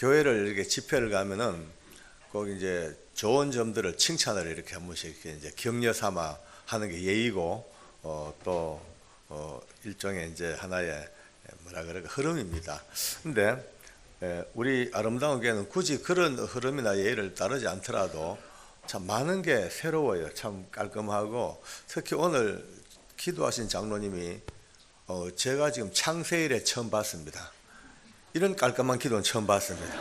교회를 이렇게 집회를 가면은 꼭 이제 좋은 점들을 칭찬을 이렇게 한 번씩 이렇게 이제 격려 삼아 하는 게 예의고, 또 일종의 이제 하나의 뭐라 그럴까 흐름입니다. 근데 우리 아름다운 교회는 굳이 그런 흐름이나 예의를 따르지 않더라도 참 많은 게 새로워요. 참 깔끔하고, 특히 오늘 기도하신 장로님이 제가 지금 창세 이래 처음 봤습니다. 이런 깔끔한 기도는 처음 봤습니다.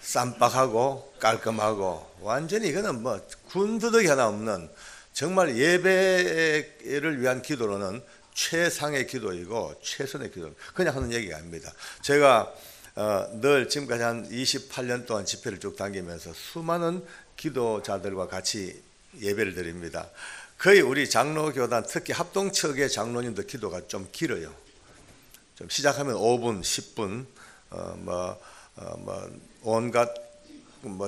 쌈박하고 깔끔하고 완전히 이거는 뭐 군더더기 하나 없는 정말 예배를 위한 기도로는 최상의 기도이고 최선의 기도, 그냥 하는 얘기가 아닙니다. 제가 늘 지금까지 한 28년 동안 집회를 쭉 다니면서 수많은 기도자들과 같이 예배를 드립니다. 거의 우리 장로교단, 특히 합동측의 장로님들 기도가 좀 길어요. 좀 시작하면 5분, 10분, 온갖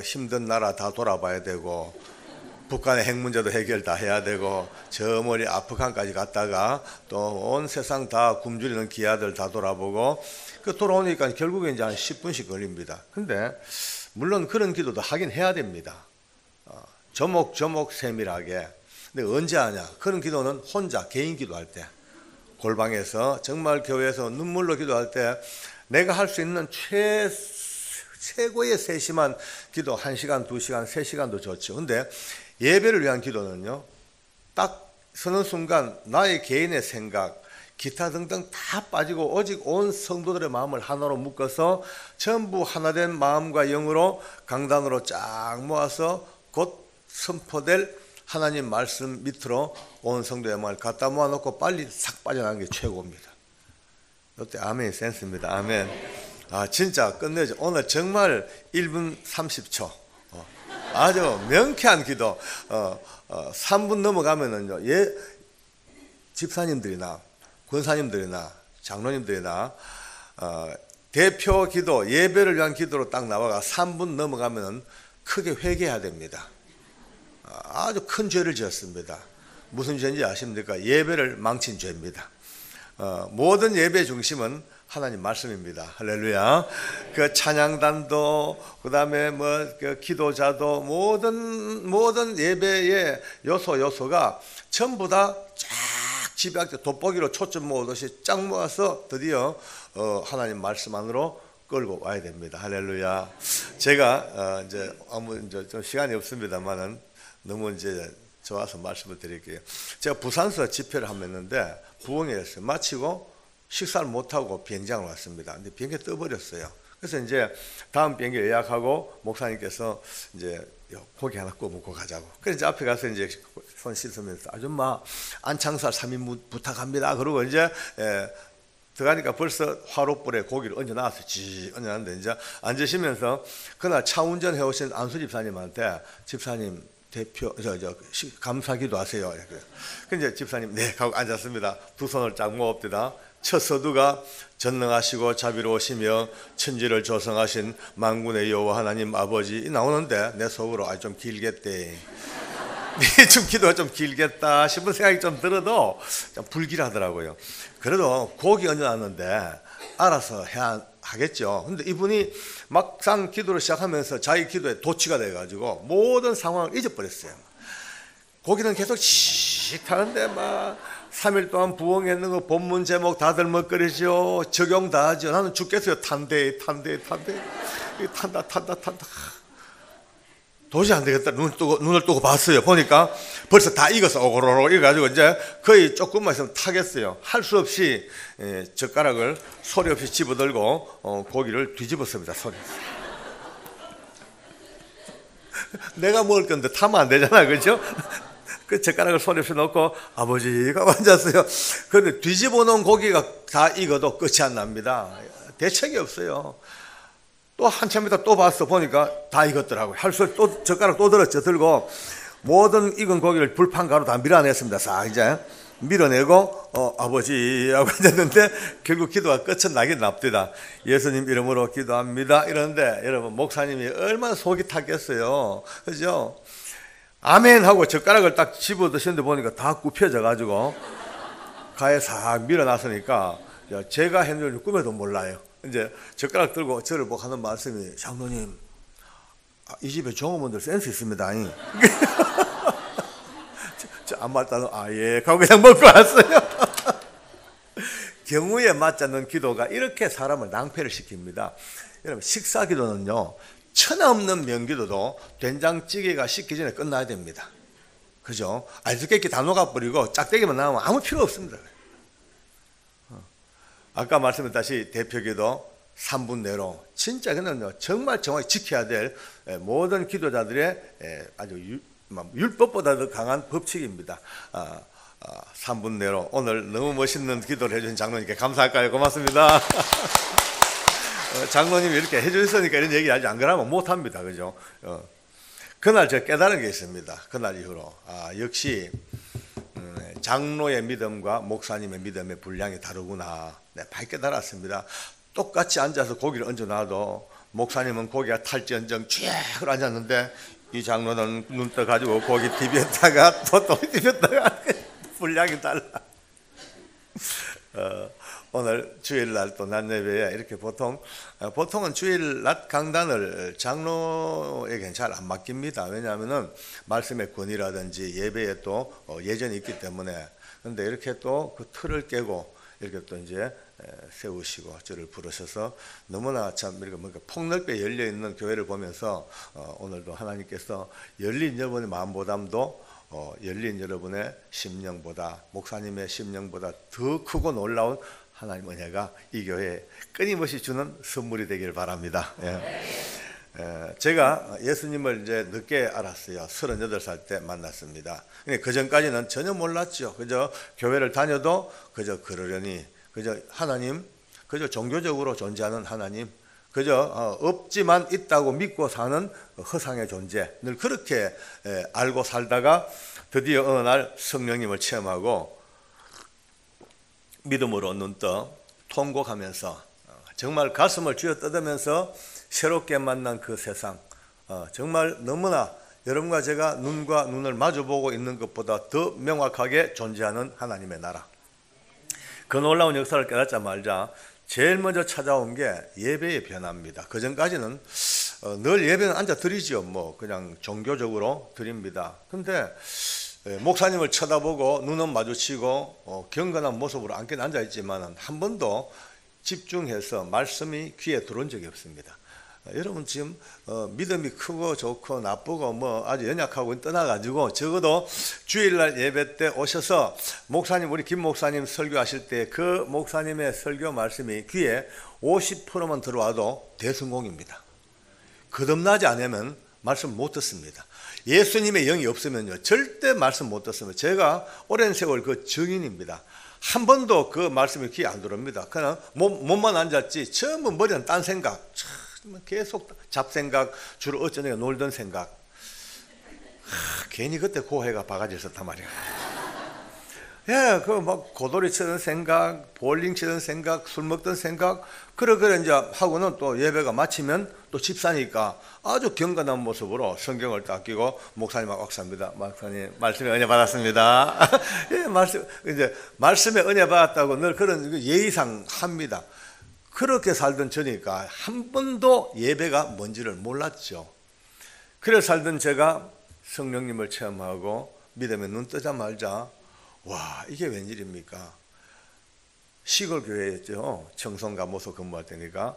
힘든 나라 다 돌아봐야 되고, 북한의 핵 문제도 해결 다 해야 되고, 저 멀리 아프간까지 갔다가 또 온 세상 다 굶주리는 기아들 다 돌아보고, 그 돌아오니까 결국에 이제 한 10분씩 걸립니다. 근데 물론 그런 기도도 하긴 해야 됩니다. 조목조목 세밀하게. 근데 언제 하냐? 그런 기도는 혼자 개인 기도할 때, 골방에서 정말 교회에서 눈물로 기도할 때 내가 할 수 있는 최고의 세심한 기도, 1시간, 2시간, 3시간도 좋죠. 근데 예배를 위한 기도는요, 딱 서는 순간 나의 개인의 생각, 기타 등등 다 빠지고 오직 온 성도들의 마음을 하나로 묶어서 전부 하나된 마음과 영으로 강단으로 쫙 모아서 곧 선포될 하나님 말씀 밑으로 온 성도의 마음을 갖다 모아놓고 빨리 싹 빠져나가는 게 최고입니다. 이때 아멘 센스입니다. 아멘. 진짜 끝내죠. 오늘 정말 1분 30초 아주 명쾌한 기도. 3분 넘어가면은요, 집사님들이나 권사님들이나 장로님들이나 대표 기도, 예배를 위한 기도로 딱 나와가 3분 넘어가면은 크게 회개해야 됩니다. 아주 큰 죄를 지었습니다. 무슨 죄인지 아십니까? 예배를 망친 죄입니다. 모든 예배 중심은 하나님 말씀입니다. 할렐루야. 그 찬양단도, 그 다음에 그 기도자도, 모든 예배의 요소가 전부 다 쫙 집약돼 돋보기로 초점 모으듯이 쫙 모아서 드디어 하나님 말씀 안으로 끌고 와야 됩니다. 할렐루야. 제가 이제 좀 시간이 없습니다만은 너무 이제 좋아서 말씀을 드릴게요. 제가 부산서 집회를 한번 했는데 부흥회 했어요. 마치고 식사를 못하고 비행장을 왔습니다. 근데 비행기 떠버렸어요. 그래서 이제 다음 비행기 예약하고 목사님께서 이제 고기 하나 구워 먹고 가자고. 그래서 이제 앞에 가서 이제 손 씻으면서 아줌마 안창살 3인 부탁합니다. 그러고 이제 들어가니까 벌써 화롯불에 고기를 얹어놨어요. 얹어놨는데 이제 앉으시면서 그날 차 운전해 오신 안수 집사님한테 집사님 대표 감사기도 하세요. 그래서 집사님 네 하고 앉았습니다. 두 손을 쫙 모읍니다. 첫 서두가 전능하시고 자비로우시며 천지를 조성하신 만군의 여호와 하나님 아버지 나오는데 내 속으로 좀 길겠대. 좀 기도가 좀 길겠다 싶은 생각이 좀 들어도 좀 불길하더라고요. 그래도 고기 얹어놨는데 알아서 해야 하겠죠. 근데 이분이 막상 기도를 시작하면서 자기 기도에 도취가 돼가지고 모든 상황을 잊어버렸어요. 고기는 계속 씩 하는데 막 3일 동안 부흥했는 거 본문 제목 다들 먹거리죠. 적용 다 하죠. 나는 죽겠어요. 탄다. 도저히 안 되겠다. 눈을 뜨고 봤어요. 보니까 벌써 다 익어서 오고로로 익어가지고 이제 거의 조금만 있으면 타겠어요. 할 수 없이 젓가락을 소리 없이 집어들고 고기를 뒤집었습니다. 소리. 내가 먹을 건데 타면 안 되잖아, 그렇죠? 그 젓가락을 소리 없이 넣고 아버지가 앉았어요. 그런데 뒤집어 놓은 고기가 다 익어도 끝이 안 납니다. 대책이 없어요. 또 한참 있다 또 봤어. 보니까 다 익었더라고요. 할 수 없이 또 젓가락 또 들고 모든 익은 고기를 불판 가로 다 밀어냈습니다. 싹 이제 밀어내고 아버지하고 앉았는데 결국 기도가 끝은 나긴 납니다. 예수님 이름으로 기도합니다. 이러는데 여러분 목사님이 얼마나 속이 탔겠어요. 그죠? 아멘 하고 젓가락을 딱 집어 드시는데 보니까 다 굽혀져 가지고 가에 싹 밀어놨으니까 제가 했는 줄 꿈에도 몰라요. 이제 젓가락 들고 저를 보고 하는 말씀이, 장로님, 이 집에 종업원들 센스 있습니다. 안 맞다는, 예, 하고 그냥 먹고 왔어요. 경우에 맞지 않는 기도가 이렇게 사람을 낭패를 시킵니다. 여러분, 식사 기도는요, 천하 없는 명기도도 된장찌개가 식기 전에 끝나야 됩니다. 그죠? 알수있게 다 녹아버리고 짝대기만 나오면 아무 필요 없습니다. 아까 말씀드렸다시피 대표기도 3분 내로, 진짜 그는 정말 정확히 지켜야 될 모든 기도자들의 아주 율법보다 더 강한 법칙입니다. 3분 내로. 오늘 너무 멋있는 기도를 해주신 장로님께 감사할까요? 고맙습니다. 장로님이 이렇게 해주셨으니까 이런 얘기 아직 안 그러면 못합니다. 그죠? 그날 제가 깨달은 게 있습니다. 그날 이후로. 역시 장로의 믿음과 목사님의 믿음의 분량이 다르구나. 네, 밝게 깨달았습니다. 똑같이 앉아서 고기를 얹어놔도 목사님은 고기가 탈지언정 쭉 앉았는데, 이 장로는 눈 떠가지고 고기 디볐다가 또 디볐다가 분량이 달라. 오늘 주일날 또 낮 예배에 이렇게 보통은 주일 낮 강단을 장로에게는 잘 안 맡깁니다. 왜냐하면은 말씀의 권위라든지 예배에 또 예전이 있기 때문에. 그런데 이렇게 또 그 틀을 깨고 이렇게 또 이제 세우시고 저를 부르셔서 너무나 참 이렇게 뭔가 폭넓게 열려 있는 교회를 보면서 오늘도 하나님께서 열린 여러분의 마음보담도 열린 여러분의 심령보다, 목사님의 심령보다 더 크고 놀라운 하나님 은혜가 이 교회에 끊임없이 주는 선물이 되길 바랍니다. 제가 예수님을 이제 늦게 알았어요. 38살 때 만났습니다. 그 전까지는 전혀 몰랐죠. 그저 교회를 다녀도 그저 그러려니, 그저 하나님, 그저 종교적으로 존재하는 하나님, 그저 없지만 있다고 믿고 사는 허상의 존재, 늘 그렇게 알고 살다가 드디어 어느 날 성령님을 체험하고 믿음으로 눈떠 통곡하면서 정말 가슴을 쥐어뜯으면서 새롭게 만난 그 세상, 정말 너무나 여러분과 제가 눈과 눈을 마주보고 있는 것보다 더 명확하게 존재하는 하나님의 나라, 그 놀라운 역사를 깨닫자마자 제일 먼저 찾아온 게 예배의 변화입니다. 그 전까지는 늘 예배는 앉아 드리죠. 뭐 그냥 종교적으로 드립니다. 근데 목사님을 쳐다보고 눈은 마주치고 경건한 모습으로 앉긴 앉아있지만 한 번도 집중해서 말씀이 귀에 들어온 적이 없습니다. 여러분 지금 믿음이 크고 좋고 나쁘고 뭐 아주 연약하고 떠나가지고 적어도 주일날 예배 때 오셔서 목사님, 우리 김 목사님 설교하실 때 그 목사님의 설교 말씀이 귀에 50%만 들어와도 대성공입니다. 거듭나지 않으면 말씀 못 듣습니다. 예수님의 영이 없으면요 절대 말씀 못 듣습니다. 제가 오랜 세월 그 증인입니다. 한 번도 그 말씀이 귀에 안 들어옵니다. 그냥 몸만 앉았지 전부 머리는 딴 생각, 계속 잡생각, 주로 어쩌냐 놀던 생각. 괜히 그때 고해가 바가지 있었단 말이야. 예, 그 막 고돌이 치던 생각, 볼링 치던 생각, 술 먹던 생각, 그래 이제 하고는 또 예배가 마치면 또 집사니까 아주 경건한 모습으로 성경을 딱 끼고 목사님하고 악수합니다. 목사님 말씀에 은혜 받았습니다. 예, 말씀에 은혜 받았다고 늘 그런 예의상 합니다. 그렇게 살던 저니까 한 번도 예배가 뭔지를 몰랐죠. 그래 살던 제가 성령님을 체험하고 믿음에 눈 뜨자마자 와, 이게 웬일입니까? 시골 교회였죠. 청송가 모소 근무할 때니까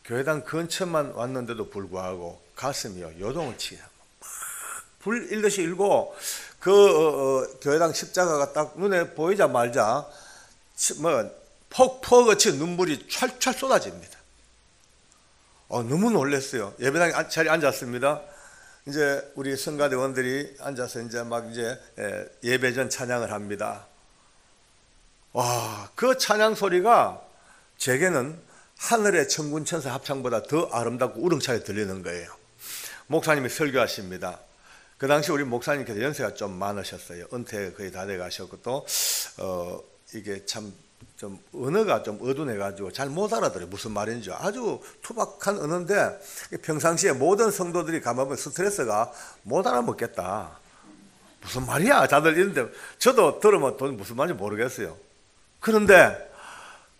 교회당 근처만 왔는데도 불구하고 가슴이요 요동을 치게 불 일듯이 일고 교회당 십자가가 딱 눈에 보이자마자 폭포같이 눈물이 찰찰 쏟아집니다. 너무 놀랐어요. 예배당 자리에 앉았습니다. 이제 우리 성가대원들이 앉아서 이제 막 이제 예배전 찬양을 합니다. 와, 그 찬양 소리가 제게는 하늘의 천군 천사 합창보다 더 아름답고 우렁차게 들리는 거예요. 목사님이 설교하십니다. 그 당시 우리 목사님께서 연세가 좀 많으셨어요. 은퇴 거의 다 돼 가셨고 또 이게 참 좀 언어가 좀 어두워가지고 잘 못 알아들어요. 무슨 말인지. 아주 투박한 언어인데 평상시에 모든 성도들이 가만보면 스트레스가 못 알아먹겠다. 무슨 말이야? 다들 이런데 저도 들으면 무슨 말인지 모르겠어요. 그런데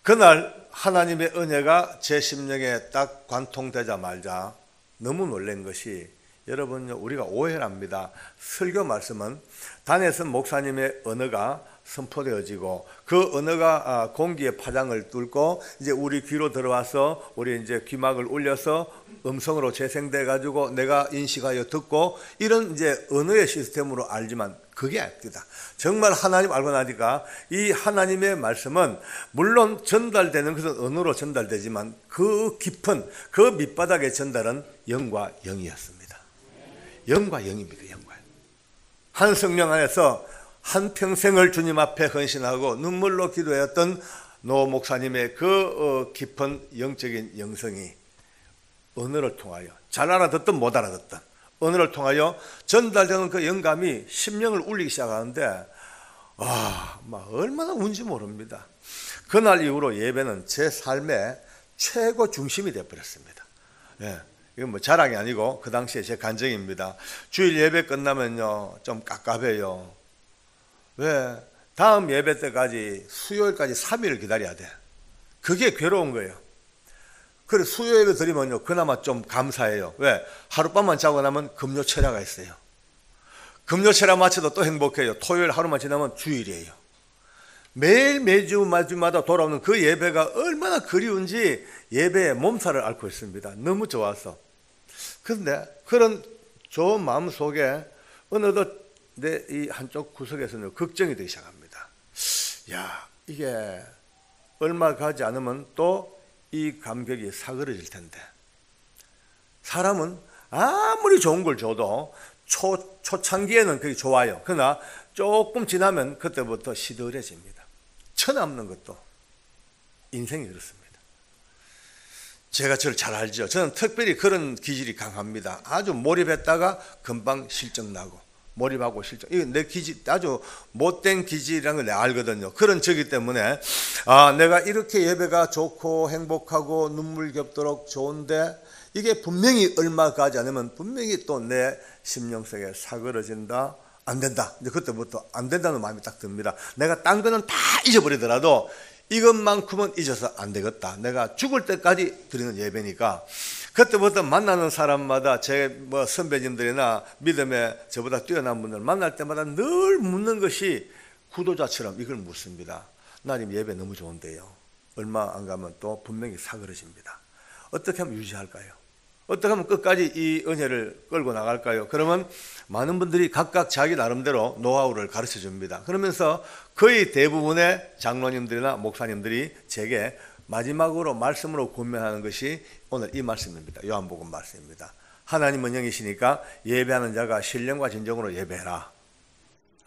그날 하나님의 은혜가 제 심령에 딱 관통되자마자 너무 놀란 것이, 여러분, 우리가 오해를 합니다. 설교 말씀은 단에선 목사님의 언어가 선포되어지고 그 언어가 공기의 파장을 뚫고 이제 우리 귀로 들어와서 우리 이제 귀막을 울려서 음성으로 재생돼 가지고 내가 인식하여 듣고, 이런 이제 언어의 시스템으로 알지만 그게 아닙니다. 정말 하나님 알고 나니까 이 하나님의 말씀은 물론 전달되는 것은 언어로 전달되지만 그 깊은 그 밑바닥의 전달은 영과 영이었습니다. 영과 영입니다. 영과 영. 한 성령 안에서 한평생을 주님 앞에 헌신하고 눈물로 기도했던 노 목사님의 그 깊은 영적인 영성이 언어를 통하여, 잘 알아듣든 못 알아듣든 언어를 통하여 전달되는 그 영감이 심령을 울리기 시작하는데, 막 얼마나 운지 모릅니다. 그날 이후로 예배는 제 삶의 최고 중심이 되어버렸습니다. 예. 이건 뭐 자랑이 아니고 그 당시에 제 간증입니다. 주일 예배 끝나면요 좀 깝깝해요. 왜? 다음 예배 때까지, 수요일까지 3일을 기다려야 돼. 그게 괴로운 거예요. 그래, 수요 예배 드리면요 그나마 좀 감사해요. 왜? 하룻밤만 자고 나면 금요철야가 있어요. 금요철야 마쳐도 또 행복해요. 토요일 하루만 지나면 주일이에요. 매주마다 돌아오는 그 예배가 얼마나 그리운지 예배의 몸살을 앓고 있습니다. 너무 좋아서. 그런데 그런 좋은 마음 속에 어느덧 내 이 한쪽 구석에서는 걱정이 되기 시작합니다. 야, 이게 얼마 가지 않으면 또 이 감격이 사그러질 텐데. 사람은 아무리 좋은 걸 줘도 초창기에는 그게 좋아요. 그러나 조금 지나면 그때부터 시들해집니다. 쳐남는 것도 인생이 그렇습니다. 제가 저를 잘 알죠. 저는 특별히 그런 기질이 강합니다. 아주 몰입했다가 금방 실증나고, 몰입하고 실증. 이거 내 기질, 아주 못된 기질이라는 걸 내가 알거든요. 그런 저기 때문에 내가 이렇게 예배가 좋고 행복하고 눈물 겹도록 좋은데 이게 분명히 얼마 가지 않으면 분명히 또 내 심령 속에 사그러진다. 안 된다. 이제 그때부터 안 된다는 마음이 딱 듭니다. 내가 딴 거는 다 잊어버리더라도 이것만큼은 잊어서 안 되겠다. 내가 죽을 때까지 드리는 예배니까. 그때부터 만나는 사람마다 제 뭐 선배님들이나 믿음에 저보다 뛰어난 분들 만날 때마다 늘 묻는 것이 구도자처럼 이걸 묻습니다. 나님 예배 너무 좋은데요. 얼마 안 가면 또 분명히 사그러집니다. 어떻게 하면 유지할까요? 어떻게 하면 끝까지 이 은혜를 끌고 나갈까요? 그러면 많은 분들이 각각 자기 나름대로 노하우를 가르쳐 줍니다. 그러면서 거의 대부분의 장로님들이나 목사님들이 제게 마지막으로 말씀으로 권면하는 것이 오늘 이 말씀입니다. 요한복음 말씀입니다. 하나님은 영이시니까 예배하는 자가 신령과 진정으로 예배해라.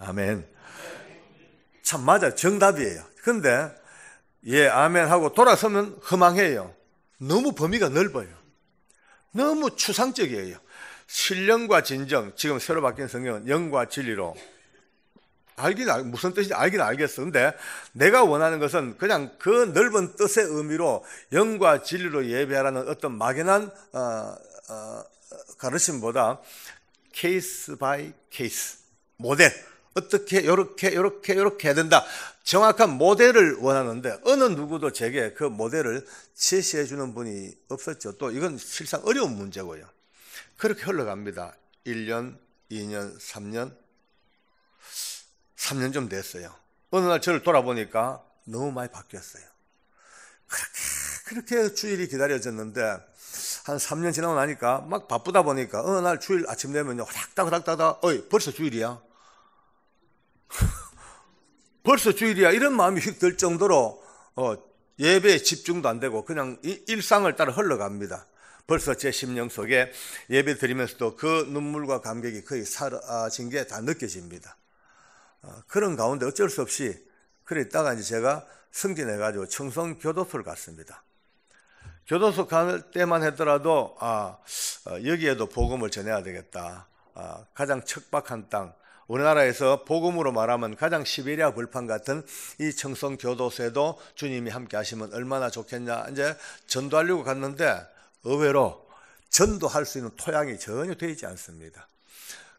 아멘. 참 맞아요. 정답이에요. 근데 예 아멘 하고 돌아서면 허망해요. 너무 범위가 넓어요. 너무 추상적이에요. 신령과 진정, 지금 새로 바뀐 성경은 영과 진리로. 무슨 뜻인지 알긴 알겠어. 근데 내가 원하는 것은 그냥 그 넓은 뜻의 의미로 영과 진리로 예배하라는 어떤 막연한 가르침보다 케이스 바이 케이스, 모델, 어떻게 요렇게 해야 된다. 정확한 모델을 원하는데 어느 누구도 제게 그 모델을 제시해 주는 분이 없었죠. 또 이건 실상 어려운 문제고요. 그렇게 흘러갑니다. 1년, 2년, 3년 좀 됐어요. 어느 날 저를 돌아보니까 너무 많이 바뀌었어요. 그렇게 주일이 기다려졌는데 한 3년 지나고 나니까 막 바쁘다 보니까 어느 날 주일 아침 되면요 후닥닥 어이 벌써 주일이야. 벌써 주일이야. 이런 마음이 휙 들 정도로 예배에 집중도 안 되고 그냥 일상을 따라 흘러갑니다. 벌써 제 심령 속에 예배 드리면서도 그 눈물과 감격이 거의 사라진 게 다 느껴집니다. 그런 가운데 어쩔 수 없이 그래 있다가 이제 제가 승진해가지고 청송교도소를 갔습니다. 교도소 갈 때만 하더라도 여기에도 복음을 전해야 되겠다. 가장 척박한 땅, 우리나라에서 복음으로 말하면 가장 시베리아 벌판 같은 이 청송교도소에도 주님이 함께 하시면 얼마나 좋겠냐. 이제 전도하려고 갔는데 의외로 전도할 수 있는 토양이 전혀 되지 않습니다.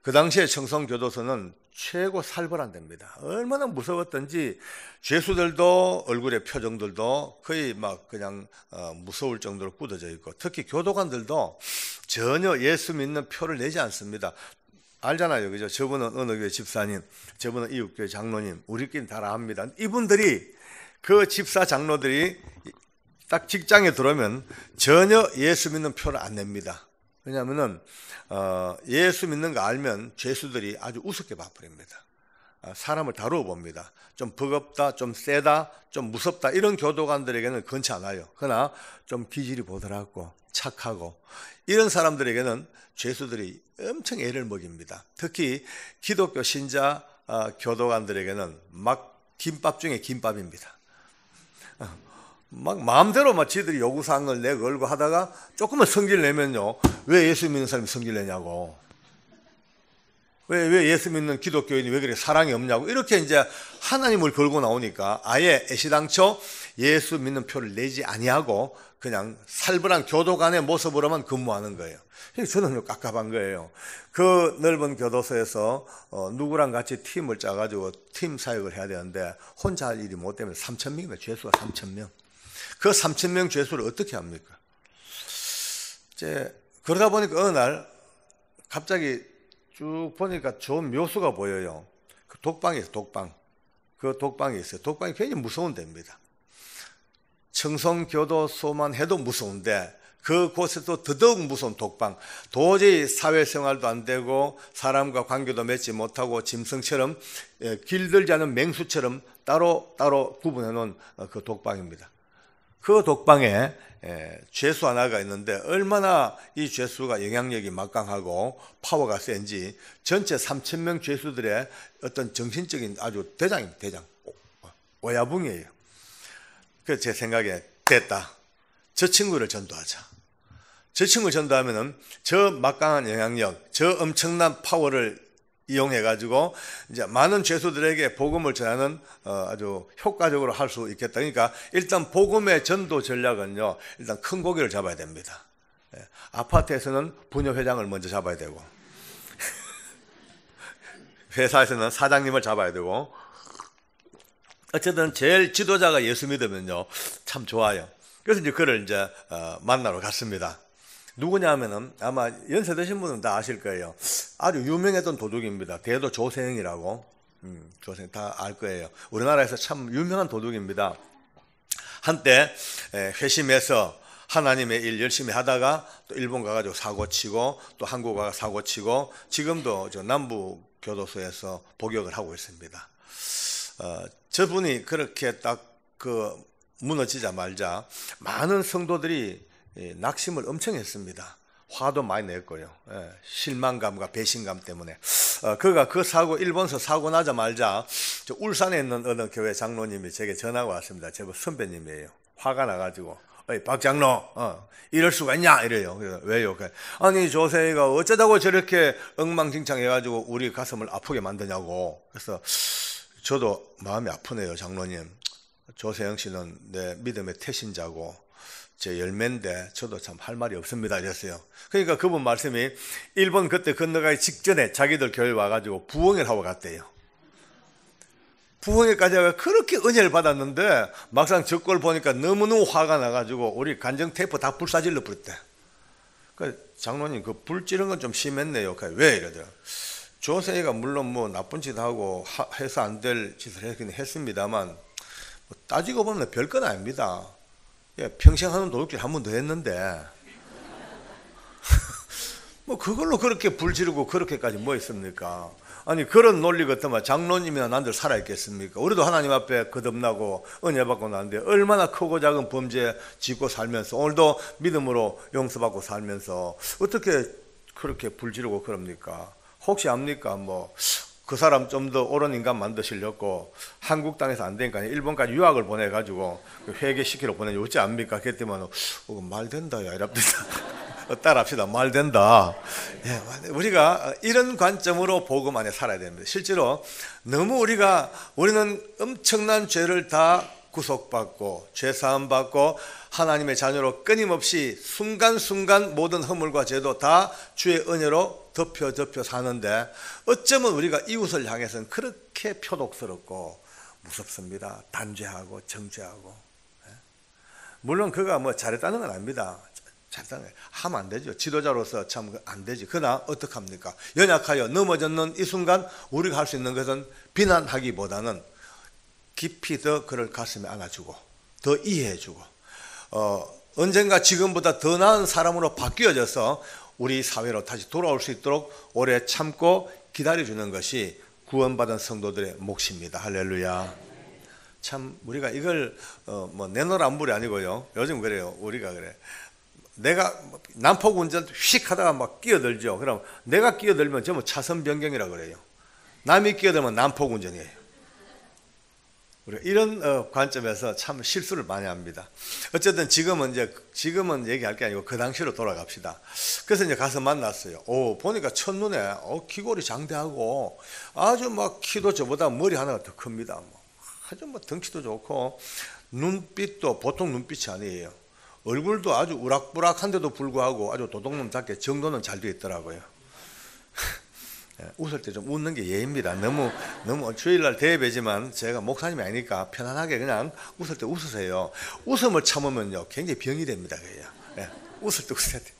그 당시에 청송교도소는 최고 살벌한 데입니다. 얼마나 무서웠던지 죄수들도 얼굴의 표정들도 거의 막 그냥 무서울 정도로 굳어져 있고, 특히 교도관들도 전혀 예수 믿는 표를 내지 않습니다. 알잖아요, 그죠? 저분은 어느 교회 집사님, 저분은 이웃교회 장로님, 우리끼리 다 압니다. 이분들이, 그 집사 장로들이 딱 직장에 들어오면 전혀 예수 믿는 표를 안 냅니다. 왜냐하면은 예수 믿는 거 알면 죄수들이 아주 우습게 봐버립니다. 사람을 다루어 봅니다. 좀 버겁다, 좀 세다, 좀 무섭다, 이런 교도관들에게는 건치 않아요. 그러나 좀 기질이 보드랍고 착하고 이런 사람들에게는 죄수들이 엄청 애를 먹입니다. 특히 기독교 신자 교도관들에게는 막 김밥 중에 김밥입니다. 막 마음대로 막 지들이 요구사항을 내 걸고 하다가 조금만 성질 내면요, 왜 예수 믿는 사람이 성질 내냐고, 왜 예수 믿는 기독교인이 왜 그렇게 사랑이 없냐고, 이렇게 이제 하나님을 걸고 나오니까 아예 애시당초 예수 믿는 표를 내지 아니하고 그냥 살벌한 교도관의 모습으로만 근무하는 거예요. 저는 깝깝한 거예요. 그 넓은 교도소에서 누구랑 같이 팀을 짜가지고 팀 사역을 해야 되는데 혼자 할 일이 못 되면 3,000명입니다. 죄수가 3,000명. 그 3,000명 죄수를 어떻게 합니까? 이제 그러다 보니까 어느 날 갑자기 쭉 보니까 좋은 묘수가 보여요. 그 독방이 있어요, 독방. 그 독방이 있어요. 독방이 굉장히 무서운 데입니다. 청송교도소만 해도 무서운데 그곳에도 더더욱 무서운 독방. 도저히 사회생활도 안 되고 사람과 관계도 맺지 못하고 짐승처럼 길들지 않은 맹수처럼 따로 구분해 놓은 그 독방입니다. 그 독방에 죄수 하나가 있는데 얼마나 이 죄수가 영향력이 막강하고 파워가 센지 전체 3,000명 죄수들의 어떤 정신적인 아주 대장입니다. 대장. 오야붕이에요. 그래서 제 생각에 됐다. 저 친구를 전도하자. 저 친구를 전도하면은 저 막강한 영향력, 저 엄청난 파워를 이용해가지고 이제 많은 죄수들에게 복음을 전하는 아주 효과적으로 할 수 있겠다. 그러니까 일단 복음의 전도 전략은요, 일단 큰 고기를 잡아야 됩니다. 아파트에서는 부녀회장을 먼저 잡아야 되고, 회사에서는 사장님을 잡아야 되고, 어쨌든 제일 지도자가 예수 믿으면요, 참 좋아요. 그래서 이제 그를 이제 만나러 갔습니다. 누구냐 하면은 아마 연세 드신 분은 다 아실 거예요. 아주 유명했던 도둑입니다. 대도 조세형이라고. 조세형 다 알 거예요. 우리나라에서 참 유명한 도둑입니다. 한때 회심해서 하나님의 일 열심히 하다가 또 일본 가가지고 사고치고 또 한국 가가 사고치고 지금도 저 남부 교도소에서 복역을 하고 있습니다. 저분이 그렇게 딱 그 무너지자마자 많은 성도들이 낙심을 엄청 했습니다. 화도 많이 냈고요. 실망감과 배신감 때문에. 그가 그 사고, 일본서 사고 나자마자 저 울산에 있는 어느 교회 장로님이 제게 전화가 왔습니다. 제가 선배님이에요. 화가 나가지고, 어이, 박 장로, 이럴 수가 있냐? 이래요. 그래서 왜요? 아니, 조세희가 어쩌다고 저렇게 엉망진창 해가지고 우리 가슴을 아프게 만드냐고. 그래서 저도 마음이 아프네요, 장로님. 조세영 씨는 내 믿음의 태신자고 제 열매인데 저도 참 할 말이 없습니다 이랬어요. 그러니까 그분 말씀이 일본 그때 건너가기 직전에 자기들 교회 와가지고 부흥회를 하고 갔대요. 부흥회까지 하고 그렇게 은혜를 받았는데 막상 저 꼴 보니까 너무너무 화가 나가지고 우리 간정 테이프 다 불사질러 버렸대. 그러니까 장로님 그 불 찌른 건 좀 심했네요. 왜 이러더라. 조세희가 물론 뭐 나쁜 짓 하고 해서 안 될 짓을 했습니다만 따지고 보면 별건 아닙니다. 평생 하는 도둑질 한 번 더 했는데 뭐 그걸로 그렇게 불 지르고 그렇게까지 뭐 있습니까? 아니 그런 논리 같으면 장로님이나 난들 살아있겠습니까? 우리도 하나님 앞에 거듭나고 은혜 받고 나는데 얼마나 크고 작은 범죄 짓고 살면서 오늘도 믿음으로 용서받고 살면서 어떻게 그렇게 불 지르고 그럽니까? 혹시 압니까? 뭐 그 사람 좀 더 옳은 인간 만드시려고 한국 땅에서 안 되니까 일본까지 유학을 보내가지고 회개시키러 보내니 어찌 압니까? 그랬더니 말 된다 야 이랍니다. 따라합시다. 말 된다. 예, 우리가 이런 관점으로 복음 안에 살아야 됩니다. 실제로 너무 우리는 엄청난 죄를 다 구속받고 죄사함 받고 하나님의 자녀로 끊임없이 순간순간 모든 허물과 죄도 다 주의 은혜로 덮여 사는데 어쩌면 우리가 이웃을 향해서는 그렇게 표독스럽고 무섭습니다. 단죄하고 정죄하고. 물론 그가 뭐 잘했다는 건 아닙니다. 잘했다는 건 하면 안 되죠. 지도자로서 참 안 되지. 그러나 어떡합니까? 연약하여 넘어졌는 이 순간 우리가 할 수 있는 것은 비난하기보다는 깊이 더 그를 가슴에 안아주고 더 이해해주고 언젠가 지금보다 더 나은 사람으로 바뀌어져서 우리 사회로 다시 돌아올 수 있도록 오래 참고 기다려주는 것이 구원받은 성도들의 몫입니다. 할렐루야. 참 우리가 이걸 뭐 내노란물이 아니고요. 요즘 그래요. 우리가 그래. 내가 난폭 운전 휙 하다가 막 끼어들죠. 그럼 내가 끼어들면 전부 차선 변경이라 그래요. 남이 끼어들면 난폭 운전이에요. 우리가 이런 관점에서 참 실수를 많이 합니다. 어쨌든 지금은 얘기할 게 아니고 그 당시로 돌아갑시다. 그래서 이제 가서 만났어요. 보니까 첫눈에 귀골이 장대하고 아주 막 키도 저보다 머리 하나가 더 큽니다. 아주 뭐 덩치도 좋고 눈빛도 보통 눈빛이 아니에요. 얼굴도 아주 우락부락한데도 불구하고 아주 도둑놈답게 정도는 잘 되어 있더라고요. 웃을 때 좀 웃는 게 예입니다. 너무 주일날 대예배지만 제가 목사님이 아니니까 편안하게 그냥 웃을 때 웃으세요. 웃음을 참으면요 굉장히 병이 됩니다. 웃을 때 웃어야 돼요.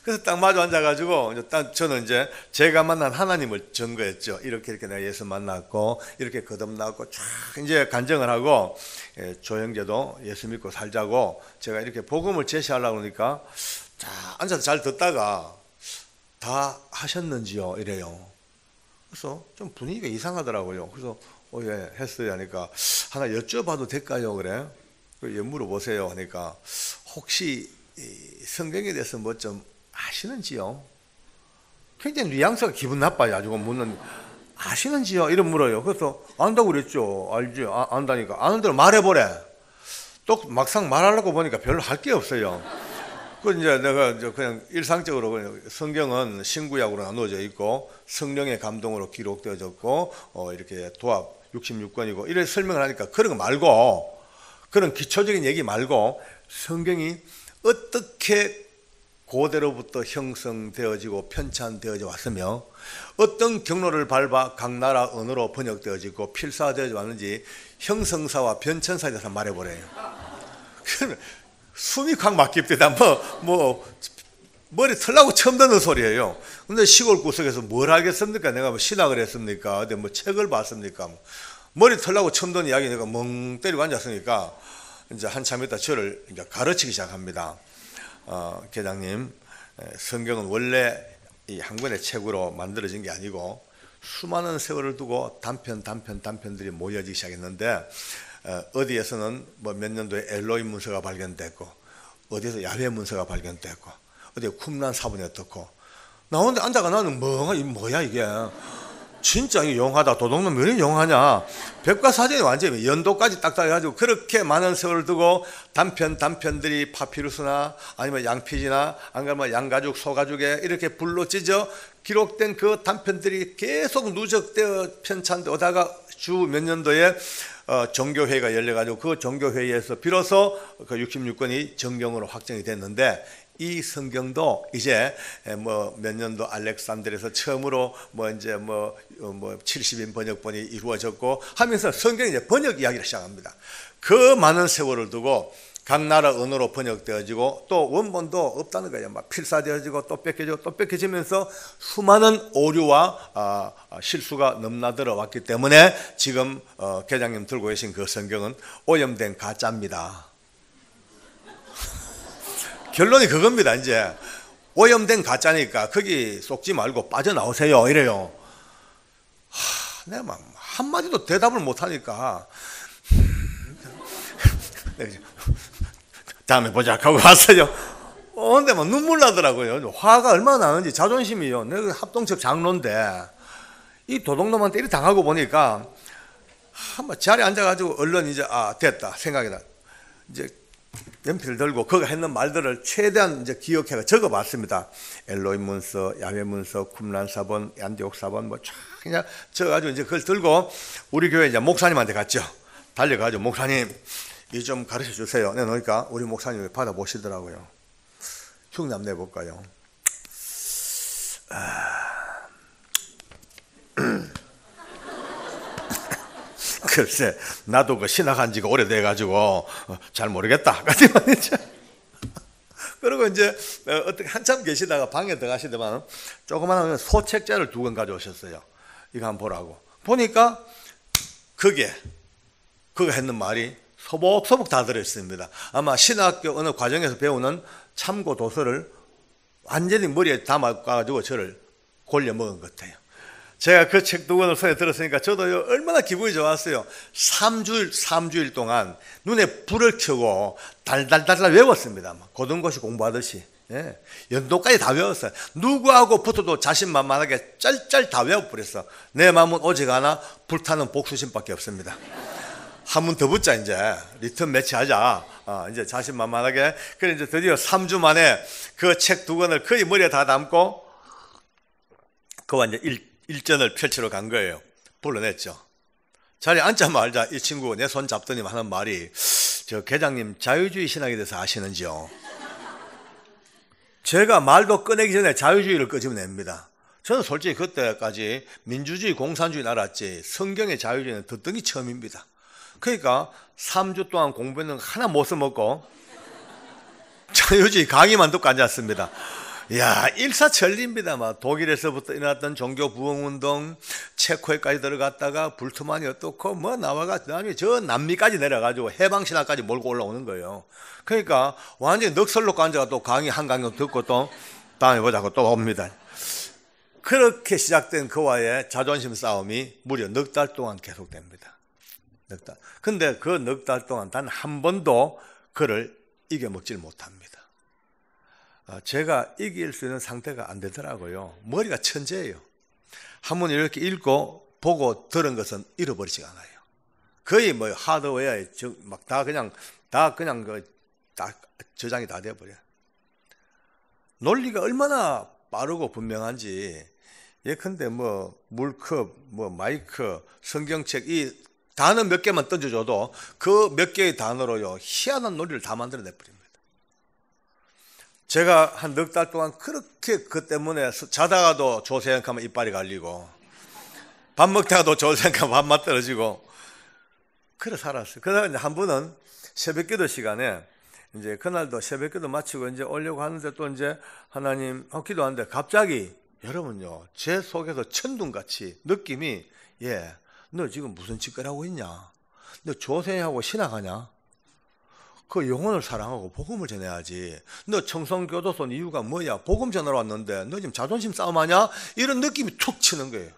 그래서 딱 마주 앉아가지고 저는 이제 제가 만난 하나님을 증거했죠. 이렇게 내가 예수 만났고 이렇게 거듭났고 쫙 이제 간증을 하고 조영재도 예수 믿고 살자고 제가 이렇게 복음을 제시하려고 그러니까 자 앉아서 잘 듣다가 다 하셨는지요? 이래요. 그래서 좀 분위기가 이상하더라고요. 그래서 예 했어요 하니까 하나 여쭤봐도 될까요? 그래. 물어보세요 하니까 혹시 성경에 대해서 뭐 좀 아시는지요? 굉장히 뉘앙스가 기분 나빠요. 아주 묻는 아시는지요? 이런 물어요. 그래서 안다고 그랬죠. 알지? 안다니까. 아는 대로 말해보래. 또 막상 말하려고 보니까 별로 할 게 없어요. 그 이제 내가 그냥 일상적으로 그냥 성경은 신구약으로 나누어져 있고 성령의 감동으로 기록되어졌고 이렇게 도합 66권이고 이런 설명을 하니까 그런 거 말고 그런 기초적인 얘기 말고 성경이 어떻게 고대로부터 형성되어지고 편찬되어져 왔으며 어떤 경로를 밟아 각 나라 언어로 번역되어지고 필사되어져 왔는지 형성사와 변천사에 대해서 말해보래요. 숨이 확 막힙니다. 머리 털라고 처음 듣는 소리예요. 근데 시골 구석에서 뭘 하겠습니까? 내가 뭐 신학을 했습니까? 어디 뭐 책을 봤습니까? 머리 털라고 처음 듣는 이야기 내가 멍 때리고 앉았으니까 이제 한참 있다 저를 이제 가르치기 시작합니다. 계장님, 성경은 원래 이 한 권의 책으로 만들어진 게 아니고 수많은 세월을 두고 단편들이 모여지기 시작했는데 어디에서는 뭐 몇 년도에 엘로임 문서가 발견됐고 어디에서 야훼 문서가 발견됐고 어디에 쿰란 사본이 어떻고 나 혼자 앉아가 나는 뭐야 이게 진짜 이게 용하다. 도둑놈 왜 이렇게 용하냐. 백과사전이 완전히 연도까지 딱딱 해가지고 그렇게 많은 세월을 두고 단편들이 파피루스나 아니면 양피지나 안 그러면 양가죽 소가죽에 이렇게 불로 찢어 기록된 그 단편들이 계속 누적되어 편찬되다가 주 몇 년도에 정교회의가 열려가지고 그 정교회의에서 비로소 그 66권이 정경으로 확정이 됐는데 이 성경도 이제 뭐 몇 년도 알렉산드에서 처음으로 이제 70인 번역본이 이루어졌고 하면서 성경이 이제 번역 이야기를 시작합니다. 그 많은 세월을 두고 각 나라 언어로 번역되어지고 또 원본도 없다는 거예요. 막 필사되어지고 또 뺏겨지면서 수많은 오류와 실수가 넘나들어 왔기 때문에 지금 계장님 들고 계신 그 성경은 오염된 가짜입니다. 결론이 그겁니다. 이제 오염된 가짜니까 거기 속지 말고 빠져나오세요 이래요. 내가 막 한마디도 대답을 못하니까 다음에 보자 하고 왔어요. 근데 막 눈물 나더라고요. 화가 얼마나 나는지. 자존심이요. 내가 합동측 장로인데 이 도둑놈한테 이렇게 당하고 보니까 한번 자리에 앉아가지고 얼른 이제 됐다 생각이 나. 이제 연필 들고 그가 했는 말들을 최대한 이제 기억해가 적어봤습니다. 엘로임 문서, 야훼 문서, 쿰란 사본, 안디옥 사본 쫙 그냥 적어가지고 이제 그걸 들고 우리 교회 이제 목사님한테 갔죠. 달려가지고 목사님 이 좀 가르쳐 주세요. 내놓으니까 우리 목사님이 받아보시더라고요. 흉남 내볼까요? 글쎄 나도 그 신학한 지가 오래돼가지고 잘 모르겠다. 그리고 이제 어떻게 한참 계시다가 방에 들어가시더만 조그마한 소책자를 2권 가져오셨어요. 이거 한번 보라고. 보니까 그거 했는 말이 소복소복 다 들어있습니다. 아마 신학교 어느 과정에서 배우는 참고 도서를 완전히 머리에 담아가지고 저를 골려 먹은 것 같아요. 제가 그 책 2권을 손에 들었으니까 저도 얼마나 기분이 좋았어요. 3주일 동안 눈에 불을 켜고 달달달달 외웠습니다. 고등고시 공부하듯이. 예. 연도까지 다 외웠어요. 누구하고 붙어도 자신만만하게 짤짤 다 외워버렸어. 내 마음은 오직 하나, 불타는 복수심밖에 없습니다. 한 번 더 붙자, 이제. 리턴 매치 하자. 이제 자신만만하게. 그래, 이제 드디어 3주 만에 그 책 2권을 거의 머리에 다 담고, 그와 이제 일전을 펼치러 간 거예요. 불러냈죠. 자리에 앉자마자 이 친구 내 손 잡더니 하는 말이, 저 계장님 자유주의 신학에 대해서 아시는지요? 제가 말도 꺼내기 전에 자유주의를 끄집어냅니다. 저는 솔직히 그때까지 민주주의, 공산주의 알았지 성경의 자유주의는 듣던 게 처음입니다. 그러니까 3주 동안 공부했는 거 하나 못 써먹고 자유주의 강의만 듣고 앉았습니다. 이야, 일사천리입니다. 막 독일에서부터 일어났던 종교 부흥운동, 체코에까지 들어갔다가 불투만이 어떻고 뭐 나와가 저 남미까지 내려가지고 해방신화까지 몰고 올라오는 거예요. 그러니까 완전히 넉살로 앉아가 또 강의 한 강의 듣고 또 다음에 보자고 또 옵니다. 그렇게 시작된 그와의 자존심 싸움이 무려 넉 달 동안 계속됩니다. 넉 달. 근데 그 넉 달 동안 단 한 번도 그를 이겨먹질 못합니다. 제가 이길 수 있는 상태가 안 되더라고요. 머리가 천재예요. 한번 이렇게 읽고 보고 들은 것은 잃어버리지 않아요. 거의 뭐 하드웨어에 막 다 그냥 다 저장이 다 돼버려요. 논리가 얼마나 빠르고 분명한지. 예컨대 뭐 물컵, 뭐 마이크, 성경책 이 단어 몇 개만 던져줘도 그 몇 개의 단어로요 희한한 논리를 다 만들어내버립니다. 제가 한 넉 달 동안 그렇게 그 때문에 자다가도 조생각하면 이빨이 갈리고 밥 먹다가도 조생각하면 밥맛 떨어지고 그래 살았어요. 그다음에 한 번은 새벽기도 시간에 이제 그날도 새벽기도 마치고 이제 오려고 하는데 또 이제 하나님 기도하는데 갑자기 여러분요 제 속에서 천둥같이 느낌이 너 지금 무슨 짓거리 하고 있냐? 너 조생하고 신학하냐? 그 영혼을 사랑하고 복음을 전해야지. 너 청송교도소 이유가 뭐야? 복음 전하러 왔는데 너 지금 자존심 싸움하냐? 이런 느낌이 툭 치는 거예요.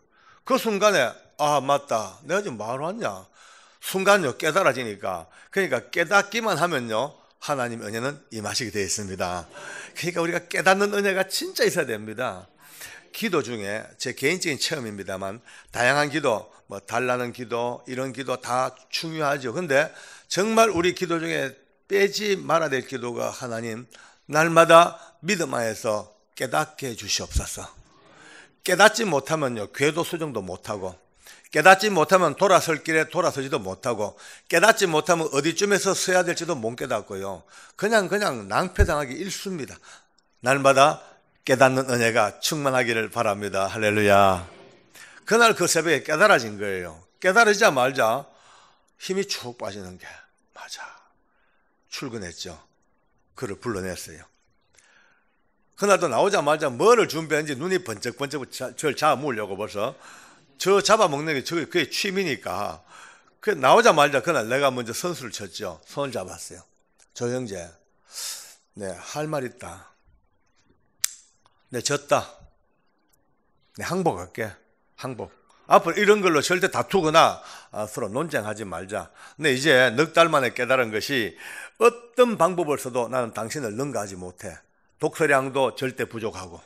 그 순간에 맞다. 내가 지금 뭐하러 왔냐? 순간요 깨달아지니까. 그러니까 깨닫기만 하면요 하나님 은혜는 임하시게 되어 있습니다. 그러니까 우리가 깨닫는 은혜가 진짜 있어야 됩니다. 기도 중에 제 개인적인 체험입니다만 다양한 기도, 뭐 달라는 기도, 이런 기도 다 중요하죠. 근데 정말 우리 기도 중에 빼지 말아야 될 기도가 하나님 날마다 믿음 안에서 깨닫게 해주시옵소서. 깨닫지 못하면요 궤도 수정도 못하고 깨닫지 못하면 돌아설 길에 돌아서지도 못하고 깨닫지 못하면 어디쯤에서 서야 될지도 못 깨닫고요 그냥 낭패당하기 일쑤입니다. 날마다 깨닫는 은혜가 충만하기를 바랍니다. 할렐루야. 그날 그 새벽에 깨달아진 거예요. 깨달으자 말자 힘이 쭉 빠지는 게 맞아. 출근했죠. 그를 불러냈어요. 그날도 나오자마자 뭐를 준비했는지 눈이 번쩍번쩍 저를 잡아먹으려고 벌써 저 잡아먹는 게 그게 취미니까 그 나오자마자 그날 내가 먼저 선수를 쳤죠. 손을 잡았어요. 조 형제 할 말 있다. 졌다. 항복할게. 항복. 앞으로 이런 걸로 절대 다투거나 서로 논쟁하지 말자. 근데 이제 넉 달 만에 깨달은 것이 어떤 방법을 써도 나는 당신을 능가하지 못해. 독서량도 절대 부족하고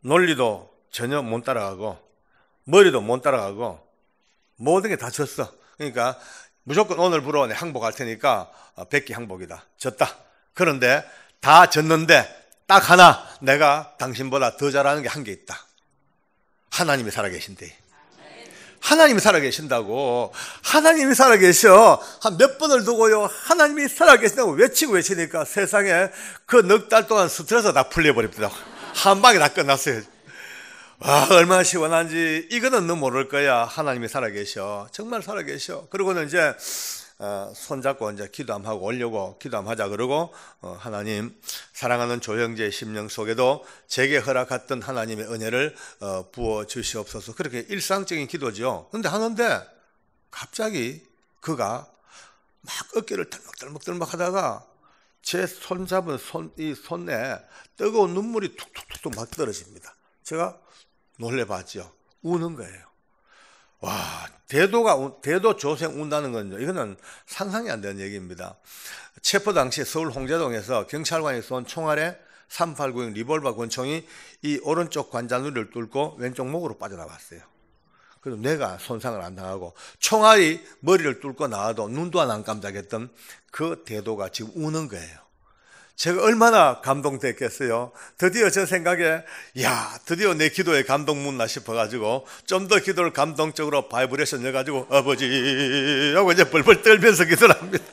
논리도 전혀 못 따라가고 머리도 못 따라가고 모든 게 다 졌어. 그러니까 무조건 오늘부로 항복할 테니까 100기 항복이다. 졌다. 그런데 다 졌는데 딱 하나 내가 당신보다 더 잘하는 게 한 게 있다. 하나님이 살아계신데 하나님이 살아계신다고. 하나님이 살아계셔. 한 몇 번을 두고요, 하나님이 살아계신다고 외치니까 세상에 그 넉 달 동안 스트레스 다 풀려버립니다. 한 방에 다 끝났어요. 와, 얼마나 시원한지. 이거는 너 모를 거야. 하나님이 살아계셔. 정말 살아계셔. 그러고는 이제 손잡고 이제 기도 한번 하고 오려고, 기도 한번 하자 그러고, 하나님, 사랑하는 조형제의 심령 속에도 제게 허락했던 하나님의 은혜를 부어 주시옵소서. 그렇게 일상적인 기도죠. 근데 하는데 갑자기 그가 막 어깨를 덜먹덜먹 하다가 제 손잡은 이 손에 뜨거운 눈물이 툭툭툭 막 떨어집니다. 제가 놀래봤죠. 우는 거예요. 와, 대도 조생 운다는 건요, 이거는 상상이 안 되는 얘기입니다. 체포 당시 서울 홍제동에서 경찰관이 쏜 총알에 3890 리볼버 권총이 이 오른쪽 관자놀이를 뚫고 왼쪽 목으로 빠져나갔어요. 그래서 뇌가 손상을 안 당하고 총알이 머리를 뚫고 나와도 눈도 안 깜짝했던 그 대도가 지금 우는 거예요. 제가 얼마나 감동됐겠어요. 드디어 저 생각에, 야, 드디어 내 기도에 감동 묻나 싶어가지고 좀 더 기도를 감동적으로 바이브레이션 해가지고 아버지 하고 이제 벌벌 떨면서 기도를 합니다.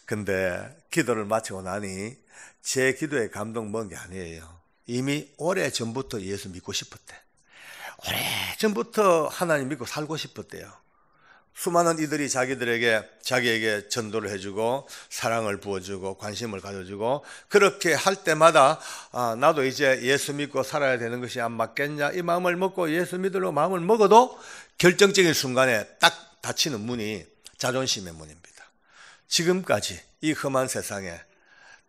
근데 기도를 마치고 나니 제 기도에 감동 먹은 게 아니에요. 이미 오래전부터 예수 믿고 싶었대. 오래전부터 하나님 믿고 살고 싶었대요. 수많은 이들이 자기에게 전도를 해주고 사랑을 부어주고 관심을 가져주고 그렇게 할 때마다 나도 이제 예수 믿고 살아야 되는 것이 안 맞겠냐, 이 마음을 먹고 예수 믿으려고 마음을 먹어도 결정적인 순간에 딱 닫히는 문이 자존심의 문입니다. 지금까지 이 험한 세상에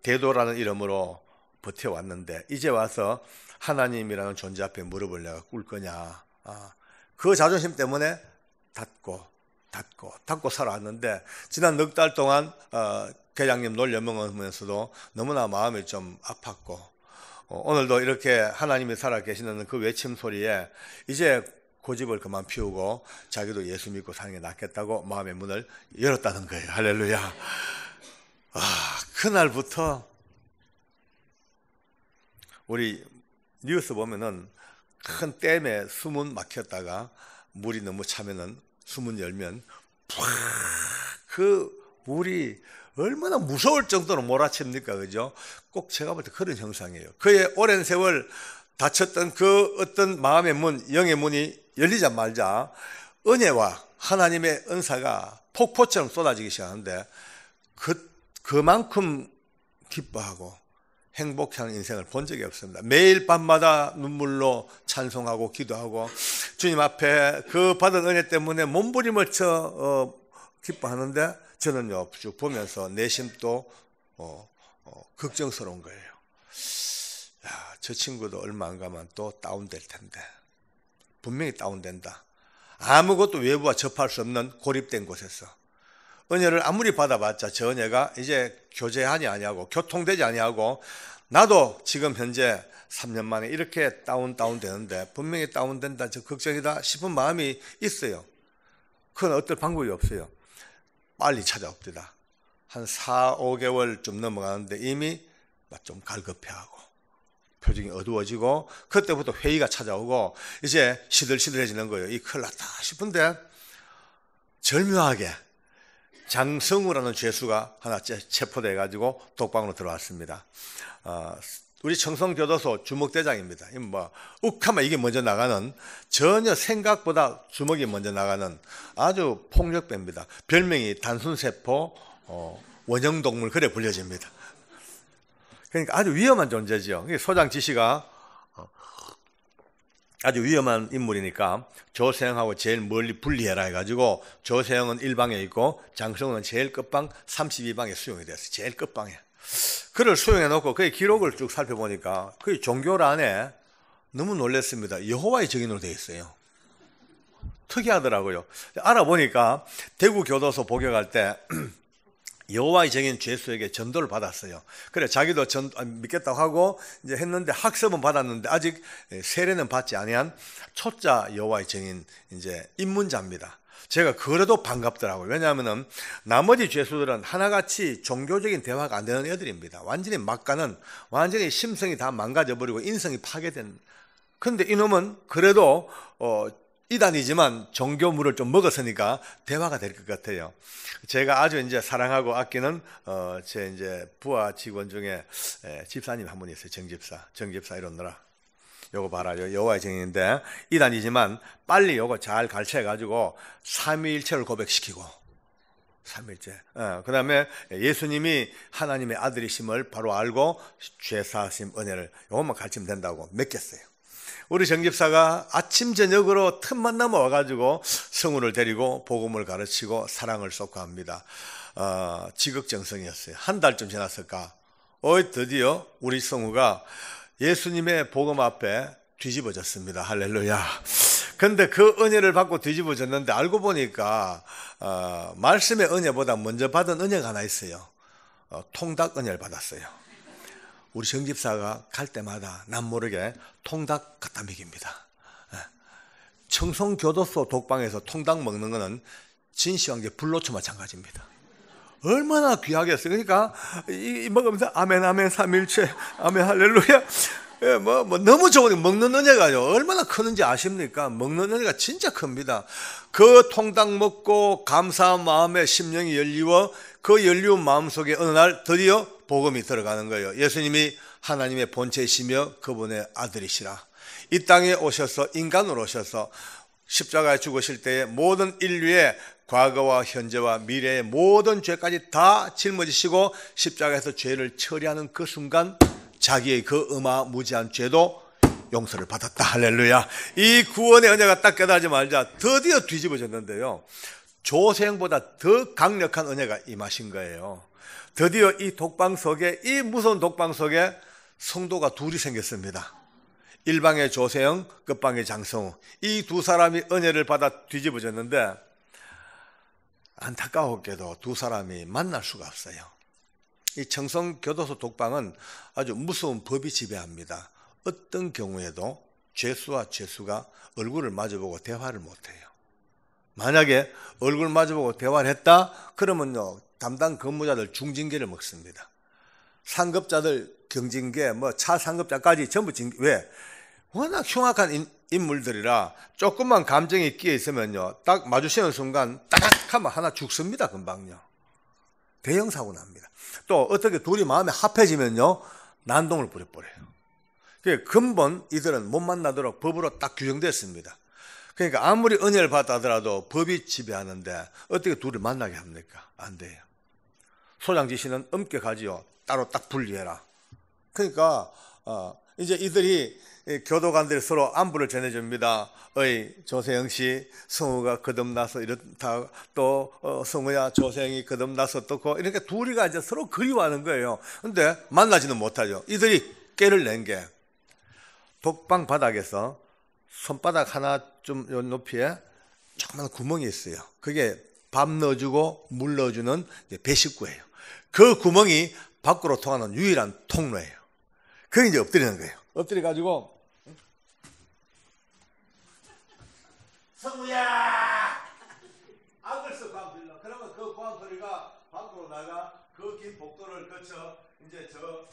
대도라는 이름으로 버텨왔는데 이제 와서 하나님이라는 존재 앞에 무릎을 내가 꿇을 거냐, 그 자존심 때문에 닫고 살아왔는데 지난 넉 달 동안 계장님 놀려 먹으면서도 너무나 마음이 좀 아팠고, 오늘도 이렇게 하나님이 살아계시는 그 외침 소리에 이제 고집을 그만 피우고 자기도 예수 믿고 사는 게 낫겠다고 마음의 문을 열었다는 거예요. 할렐루야. 그날부터 우리 뉴스 보면은 큰 댐에 수문 막혔다가 물이 너무 차면은 수문 열면 그 물이 얼마나 무서울 정도로 몰아칩니까, 그죠? 꼭 제가 볼 때 그런 형상이에요. 그의 오랜 세월 닫혔던 그 어떤 마음의 문, 영의 문이 열리자마자 은혜와 하나님의 은사가 폭포처럼 쏟아지기 시작하는데 그만큼 기뻐하고 행복한 인생을 본 적이 없습니다. 매일 밤마다 눈물로 찬송하고 기도하고 주님 앞에 그 받은 은혜 때문에 몸부림을 쳐 기뻐하는데 저는요 쭉 보면서 내심도 걱정스러운 거예요. 야, 저 친구도 얼마 안 가면 또 다운될 텐데, 분명히 다운된다. 아무것도 외부와 접할 수 없는 고립된 곳에서 은혜를 아무리 받아봤자 저 은혜가 이제 교제하니 아니하고 교통되지 아니하고 나도 지금 현재 3년 만에 이렇게 다운되는데 분명히 다운된다, 저 걱정이다 싶은 마음이 있어요. 그건 어떨 방법이 없어요. 빨리 찾아옵니다. 한 4, 5개월 좀 넘어가는데 이미 좀 갈급해하고 표정이 어두워지고 그때부터 회의가 찾아오고 이제 시들시들해지는 거예요. 이 큰일 났다 싶은데 절묘하게 장성우라는 죄수가 하나 체포돼 가지고 독방으로 들어왔습니다. 우리 청송교도소 주먹대장입니다. 욱하면 이게 먼저 나가는, 전혀 생각보다 주먹이 먼저 나가는 아주 폭력배입니다. 별명이 단순세포 원형동물, 그래 불려집니다. 그러니까 아주 위험한 존재죠. 소장 지시가 아주 위험한 인물이니까 조세형하고 제일 멀리 분리해라 해가지고 조세형은 1방에 있고 장성우는 제일 끝방 32방에 수용이 됐어요. 제일 끝방에. 그를 수용해 놓고 그의 기록을 쭉 살펴보니까 그의 종교란에 너무 놀랐습니다. 여호와의 증인으로 되어 있어요. 특이하더라고요. 알아보니까 대구 교도소 복역할 때 여호와의 증인 죄수에게 전도를 받았어요. 그래 자기도 믿겠다고 하고 이제 했는데 학습은 받았는데 아직 세례는 받지 아니한 초짜 여호와의 증인 이제 입문자입니다. 제가 그래도 반갑더라고요. 왜냐하면은 나머지 죄수들은 하나같이 종교적인 대화가 안 되는 애들입니다. 완전히 막가는 완전히 심성이 다 망가져버리고 인성이 파괴된 근데 이놈은 그래도 이단이지만 종교물을 좀 먹었으니까 대화가 될 것 같아요. 제가 아주 이제 사랑하고 아끼는 제 이제 부하 직원 중에 집사님 한 분 있어요. 정집사 이러느라. 요거 봐라요. 여호와의 증인인데 이단이지만 빨리 요거 잘 가르쳐 가지고 삼위일체를 고백시키고, 삼위일체. 그 다음에 예수님이 하나님의 아들이심을 바로 알고 죄사하심 은혜를 요것만 가르치면 된다고 맡겼어요. 우리 정집사가 아침 저녁으로 틈만 넘어와 가지고 성우를 데리고 복음을 가르치고 사랑을 쏟고 합니다. 지극정성이었어요. 한 달쯤 지났을까, 드디어 우리 성우가 예수님의 복음 앞에 뒤집어졌습니다. 할렐루야. 근데 그 은혜를 받고 뒤집어졌는데 알고 보니까 말씀의 은혜보다 먼저 받은 은혜가 하나 있어요. 통닭 은혜를 받았어요. 우리 정집사가 갈 때마다 남 모르게 통닭 갖다 먹입니다. 청송교도소 독방에서 통닭 먹는 거는 진시황제 불로초 마찬가지입니다. 얼마나 귀하겠어요. 그러니까 이 먹으면서 아멘 아멘 삼일체 아멘 할렐루야. 뭐 너무 좋은 먹는 은혜가요 얼마나 크는지 아십니까? 먹는 은혜가 진짜 큽니다. 그 통닭 먹고 감사한 마음에 심령이 열리워 그 열리운 마음 속에 어느 날 드디어 복음이 들어가는 거예요. 예수님이 하나님의 본체이시며 그분의 아들이시라. 이 땅에 오셔서 인간으로 오셔서 십자가에 죽으실 때에 모든 인류의 과거와 현재와 미래의 모든 죄까지 다 짊어지시고 십자가에서 죄를 처리하는 그 순간 자기의 그 어마무지한 죄도 용서를 받았다. 할렐루야. 이 구원의 은혜가 딱 깨달지 말자 드디어 뒤집어졌는데요, 조세형보다 더 강력한 은혜가 임하신 거예요. 드디어 이 독방 속에, 이 무서운 독방 속에 성도가 둘이 생겼습니다. 일방의 조세형, 끝방의 장성우. 이 두 사람이 은혜를 받아 뒤집어졌는데 안타까웠게도 두 사람이 만날 수가 없어요. 이 청송교도소 독방은 아주 무서운 법이 지배합니다. 어떤 경우에도 죄수와 죄수가 얼굴을 마주보고 대화를 못해요. 만약에 얼굴 마주보고 대화를 했다 그러면요 담당 근무자들 중징계를 먹습니다. 상급자들 경징계, 차 상급자까지 전부 징계. 왜? 워낙 흉악한 인물들이라 조금만 감정이 끼어 있으면요 딱 마주치는 순간 따닥 하면 하나 죽습니다. 금방요. 대형 사고 납니다. 또 어떻게 둘이 마음에 합해지면요 난동을 부려버려요. 근본 이들은 못 만나도록 법으로 딱 규정됐습니다. 그러니까 아무리 은혜를 받다 하더라도 법이 지배하는데 어떻게 둘이 만나게 합니까? 안 돼요. 소장지시는 엄격하지요. 따로 딱 분리해라. 그러니까 이제 이들이 교도관들이 서로 안부를 전해줍니다. 조세영 씨, 성우가 거듭나서 이렇다. 또 성우야, 조세영이 거듭나서 또 이렇게 둘이가 이제 서로 그리워하는 거예요. 근데 만나지는 못하죠. 이들이 깨를 낸 게 독방 바닥에서 손바닥 하나 좀 높이에 조그만 구멍이 있어요. 그게 밥 넣어주고 물 넣어주는 배식구예요. 그 구멍이 밖으로 통하는 유일한 통로예요. 그게 이제 엎드리는 거예요. 엎드려가지고 성우야! 악을 써 고함 들려. 그러면 그 고함 소리가 밖으로 나가 그 긴 복도를 거쳐 이제 저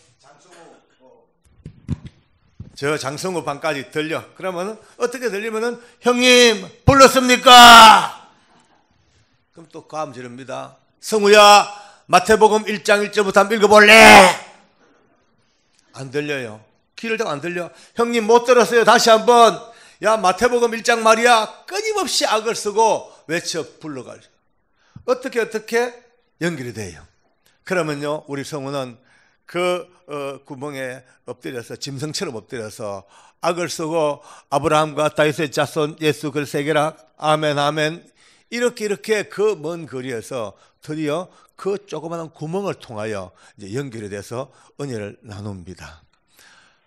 장성우 방까지 들려. 그러면 어떻게 들리면은 형님 불렀습니까? 그럼 또 고함 지릅니다. 성우야 마태복음 1장 1절부터 한번 읽어볼래? 안 들려요. 귀를 대고 안 들려. 형님 못 들었어요. 다시 한번. 야 마태복음 1장 말이야. 끊임없이 악을 쓰고 외쳐 불러가지고 어떻게 연결이 돼요. 그러면요 우리 성우는 그 구멍에 엎드려서 짐승처럼 엎드려서 악을 쓰고 아브라함과 다윗의 자손 예수 그 세계라 아멘 아멘 이렇게 그 먼 거리에서 드디어 그 조그마한 구멍을 통하여 이제 연결이 돼서 은혜를 나눕니다.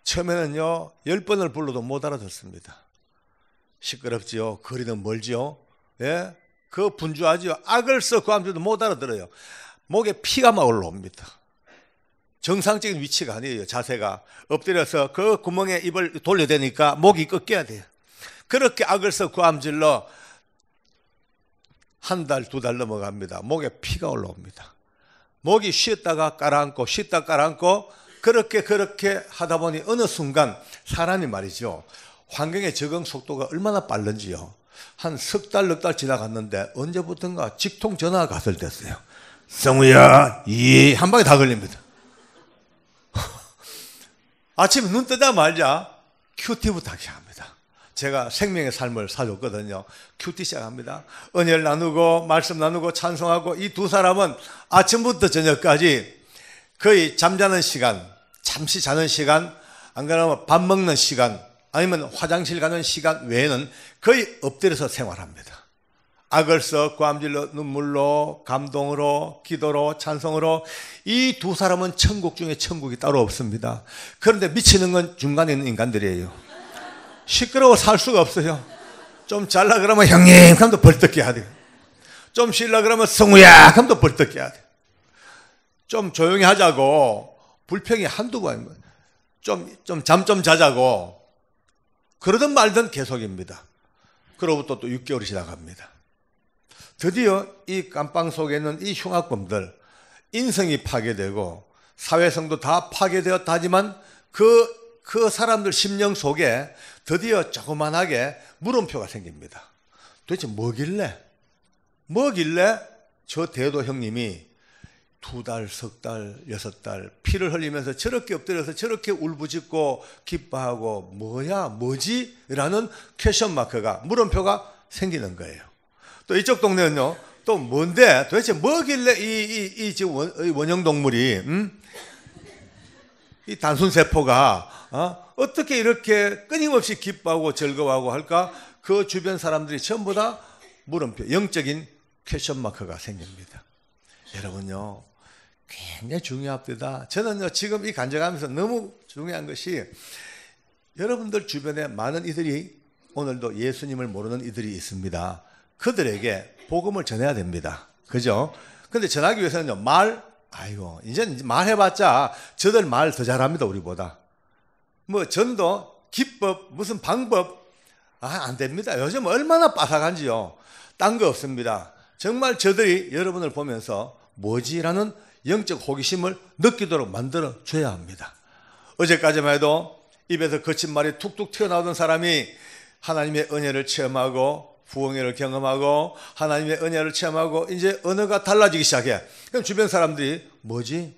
처음에는요 10번을 불러도 못 알아듣습니다. 시끄럽지요. 거리는 멀지요. 예? 그 분주하지요. 악을 써 구함도 못 알아들어요. 목에 피가 막 올라옵니다. 정상적인 위치가 아니에요. 자세가 엎드려서 그 구멍에 입을 돌려대니까 목이 꺾여야 돼요. 그렇게 악을 써 구함질러 한 달, 두 달 넘어갑니다. 목에 피가 올라옵니다. 목이 쉬었다가 깔아앉고 쉬었다 깔아앉고 그렇게 하다 보니 어느 순간 사람이 말이죠 환경의 적응 속도가 얼마나 빠른지요. 한 석 달, 넉 달 지나갔는데 언제부턴가 직통 전화가 갔을 됐어요. 성우야, 한 방에 다 걸립니다. 아침에 눈 뜨자마자 큐티부터 하게 합니다. 제가 생명의 삶을 사줬거든요. 큐티 시작합니다. 은혜를 나누고 말씀 나누고 찬송하고 이 두 사람은 아침부터 저녁까지 거의 잠자는 시간, 잠시 자는 시간, 안 그러면 밥 먹는 시간, 아니면 화장실 가는 시간 외에는 거의 엎드려서 생활합니다. 악을 써 고함질로 눈물로 감동으로 기도로 찬송으로 이 두 사람은 천국 중에 천국이 따로 없습니다. 그런데 미치는 건 중간에 있는 인간들이에요. 시끄러워 살 수가 없어요. 좀 잘라 그러면 형님 하면 또 벌떡 깨야 돼요. 좀 쉬려 그러면 성우야 하면 또 벌떡 깨야 돼요. 좀 조용히 하자고 불평이 한두 번, 잠 좀 자자고 그러든 말든 계속입니다. 그로부터 또 6개월이 지나갑니다. 드디어 이 깜빵 속에 있는 이 흉악범들 인성이 파괴되고 사회성도 다 파괴되었다 하지만 그 사람들 심령 속에 드디어 조그만하게 물음표가 생깁니다. 도대체 뭐길래 저 대도 형님이 2달, 석 달, 6달 피를 흘리면서 저렇게 엎드려서 저렇게 울부짖고 기뻐하고 뭐지? 라는 퀘션 마크가 물음표가 생기는 거예요. 또 이쪽 동네는요, 또 뭔데 도대체 뭐길래 이 원형동물이 이 단순세포가 어떻게 이렇게 끊임없이 기뻐하고 즐거워하고 할까? 그 주변 사람들이 전부 다 물음표, 영적인 퀘션 마크가 생깁니다. 여러분요, 굉장히 중요합니다. 저는요, 지금 이 간증하면서 너무 중요한 것이 여러분들 주변에 많은 이들이 오늘도 예수님을 모르는 이들이 있습니다. 그들에게 복음을 전해야 됩니다. 그죠? 근데 전하기 위해서는요, 이제 말해봤자 저들 말 더 잘합니다, 우리보다. 뭐 전도, 기법, 무슨 방법, 안 됩니다. 요즘 얼마나 빠삭한지요. 딴 거 없습니다. 정말 저들이 여러분을 보면서 뭐지라는 영적 호기심을 느끼도록 만들어 줘야 합니다. 어제까지만 해도 입에서 거친 말이 툭툭 튀어나오던 사람이 하나님의 은혜를 체험하고 부흥회를 경험하고 하나님의 은혜를 체험하고 이제 언어가 달라지기 시작해. 그럼 주변 사람들이 뭐지?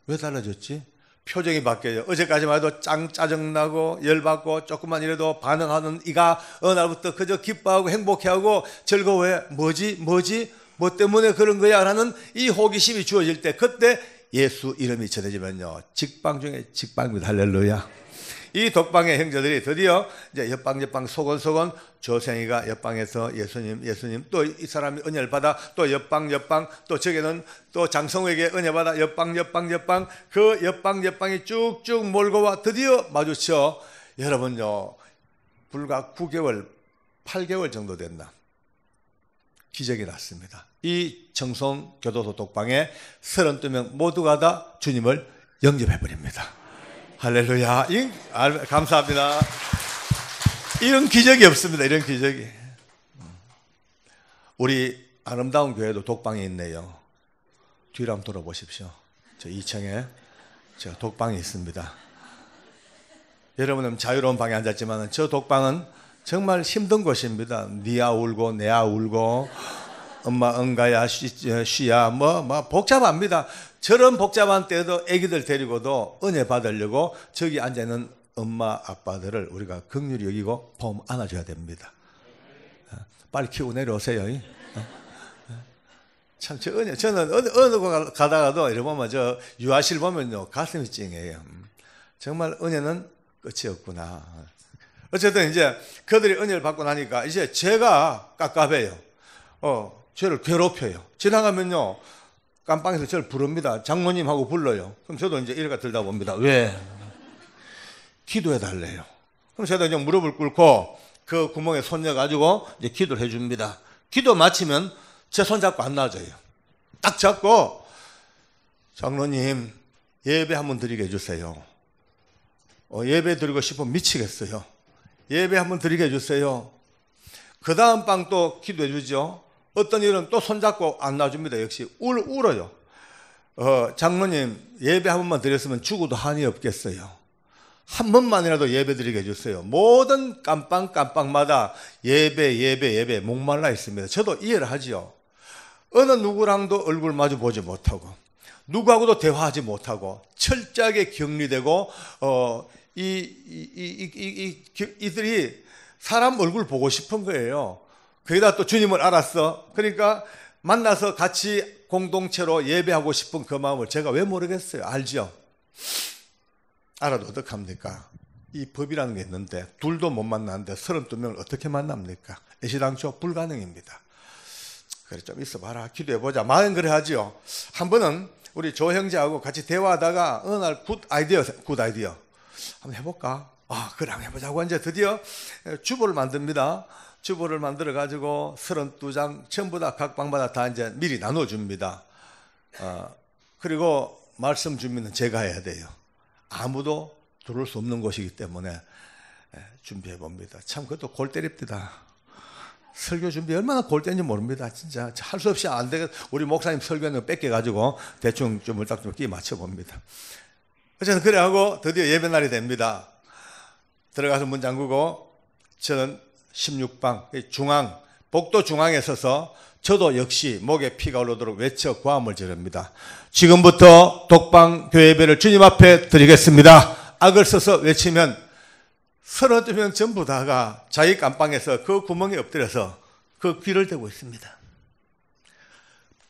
왜 달라졌지? 표정이 바뀌어요. 어제까지만 해도 짜증나고 열받고 조금만 이래도 반응하는 이가 어느 날부터 그저 기뻐하고 행복해하고 즐거워해. 뭐지? 뭐 때문에 그런 거야? 라는 이 호기심이 주어질 때 그때 예수 이름이 전해지면요, 직방 중에 직방입니다. 할렐루야. 이 독방의 형제들이 드디어 이제 옆방 소곤소곤 조생이가 옆방에서 예수님 또 이 사람이 은혜를 받아 또 옆방 또 저기는 또 장성우에게 은혜 받아 옆방 그 옆방이 쭉쭉 몰고 와 드디어 마주쳐. 여러분요, 불과 9개월 8개월 정도 됐나 기적이 났습니다. 이 청송 교도소 독방에 32명 모두가 다 주님을 영접해버립니다. 할렐루야. 감사합니다. 이런 기적이 없습니다. 이런 기적이. 우리 아름다운 교회도 독방이 있네요. 뒤로 한번 돌아보십시오. 저 2층에 저 독방이 있습니다. 여러분은 자유로운 방에 앉았지만 저 독방은 정말 힘든 곳입니다. 니야 울고 내야 울고 엄마 응가야 쉬야 뭐 복잡합니다. 저런 복잡한 때도 애기들 데리고도 은혜 받으려고 저기 앉아있는 엄마 아빠들을 우리가 긍휼히 여기고 폼 안아줘야 됩니다. 빨리 키우고 내려오세요. 참 저 은혜, 저는 어느 곳 가다가도 이래 보면 저 유아실 보면요 가슴이 찡해요. 정말 은혜는 끝이 없구나. 어쨌든 이제 그들이 은혜를 받고 나니까 이제 제가 깝깝해요. 저를 괴롭혀요. 지나가면요 깜빵에서 저를 부릅니다. 장모님하고 불러요. 그럼 저도 이제 이래가 들다 봅니다. 왜? 기도해 달래요. 그럼 저도 이제 무릎을 꿇고 그 구멍에 손 넣어가지고 이제 기도를 해줍니다. 기도 마치면 제 손 잡고 안 놔줘요. 딱 잡고 장로님 예배 한번 드리게 해주세요. 예배 드리고 싶으면 미치겠어요. 예배 한번 드리게 해주세요. 그 다음 방 또 기도해 주죠. 어떤 일은 또 손잡고 안 놔줍니다. 역시 울어요. 장로님 예배 한 번만 드렸으면 죽어도 한이 없겠어요. 한 번만이라도 예배드리게 해주세요. 모든 깜빵마다 예배 목말라 있습니다. 저도 이해를 하지요. 어느 누구랑도 얼굴 마주 보지 못하고 누구하고도 대화하지 못하고 철저하게 격리되고 이들이 사람 얼굴 보고 싶은 거예요. 거기다 또 주님을 알았어. 그러니까 만나서 같이 공동체로 예배하고 싶은 그 마음을 제가 왜 모르겠어요. 알죠? 알아도 어떡합니까? 이 법이라는 게 있는데 둘도 못 만나는데 32명을 어떻게 만납니까? 애시당초 불가능입니다. 그래 좀 있어봐라. 기도해보자. 마음 그래 하지요. 한 번은 우리 조 형제하고 같이 대화하다가 어느 날 굿 아이디어 한번 해볼까? 그래 한번 해보자고 이제 드디어 주보를 만듭니다. 주보를 만들어 가지고 32장 전부 다 각 방마다 다 이제 미리 나눠줍니다. 그리고 말씀 준비는 제가 해야 돼요. 아무도 들어올 수 없는 곳이기 때문에 준비해 봅니다. 참 그것도 골 때립니다. 설교 준비 얼마나 골 때인지 모릅니다. 진짜 할 수 없이 안 되겠. 우리 목사님 설교는 뺏겨 가지고 대충 좀 물딱 좀 끼 맞춰 봅니다. 어쨌든 그래 하고 드디어 예배 날이 됩니다. 들어가서 문 잠그고 저는 16방 중앙 복도 중앙에 서서 저도 역시 목에 피가 오르도록 외쳐 고함을 지릅니다. 지금부터 독방 교회 예배를 주님 앞에 드리겠습니다. 악을 써서 외치면 32명 전부 다가 자기 깜빵에서 그 구멍에 엎드려서 그 귀를 대고 있습니다.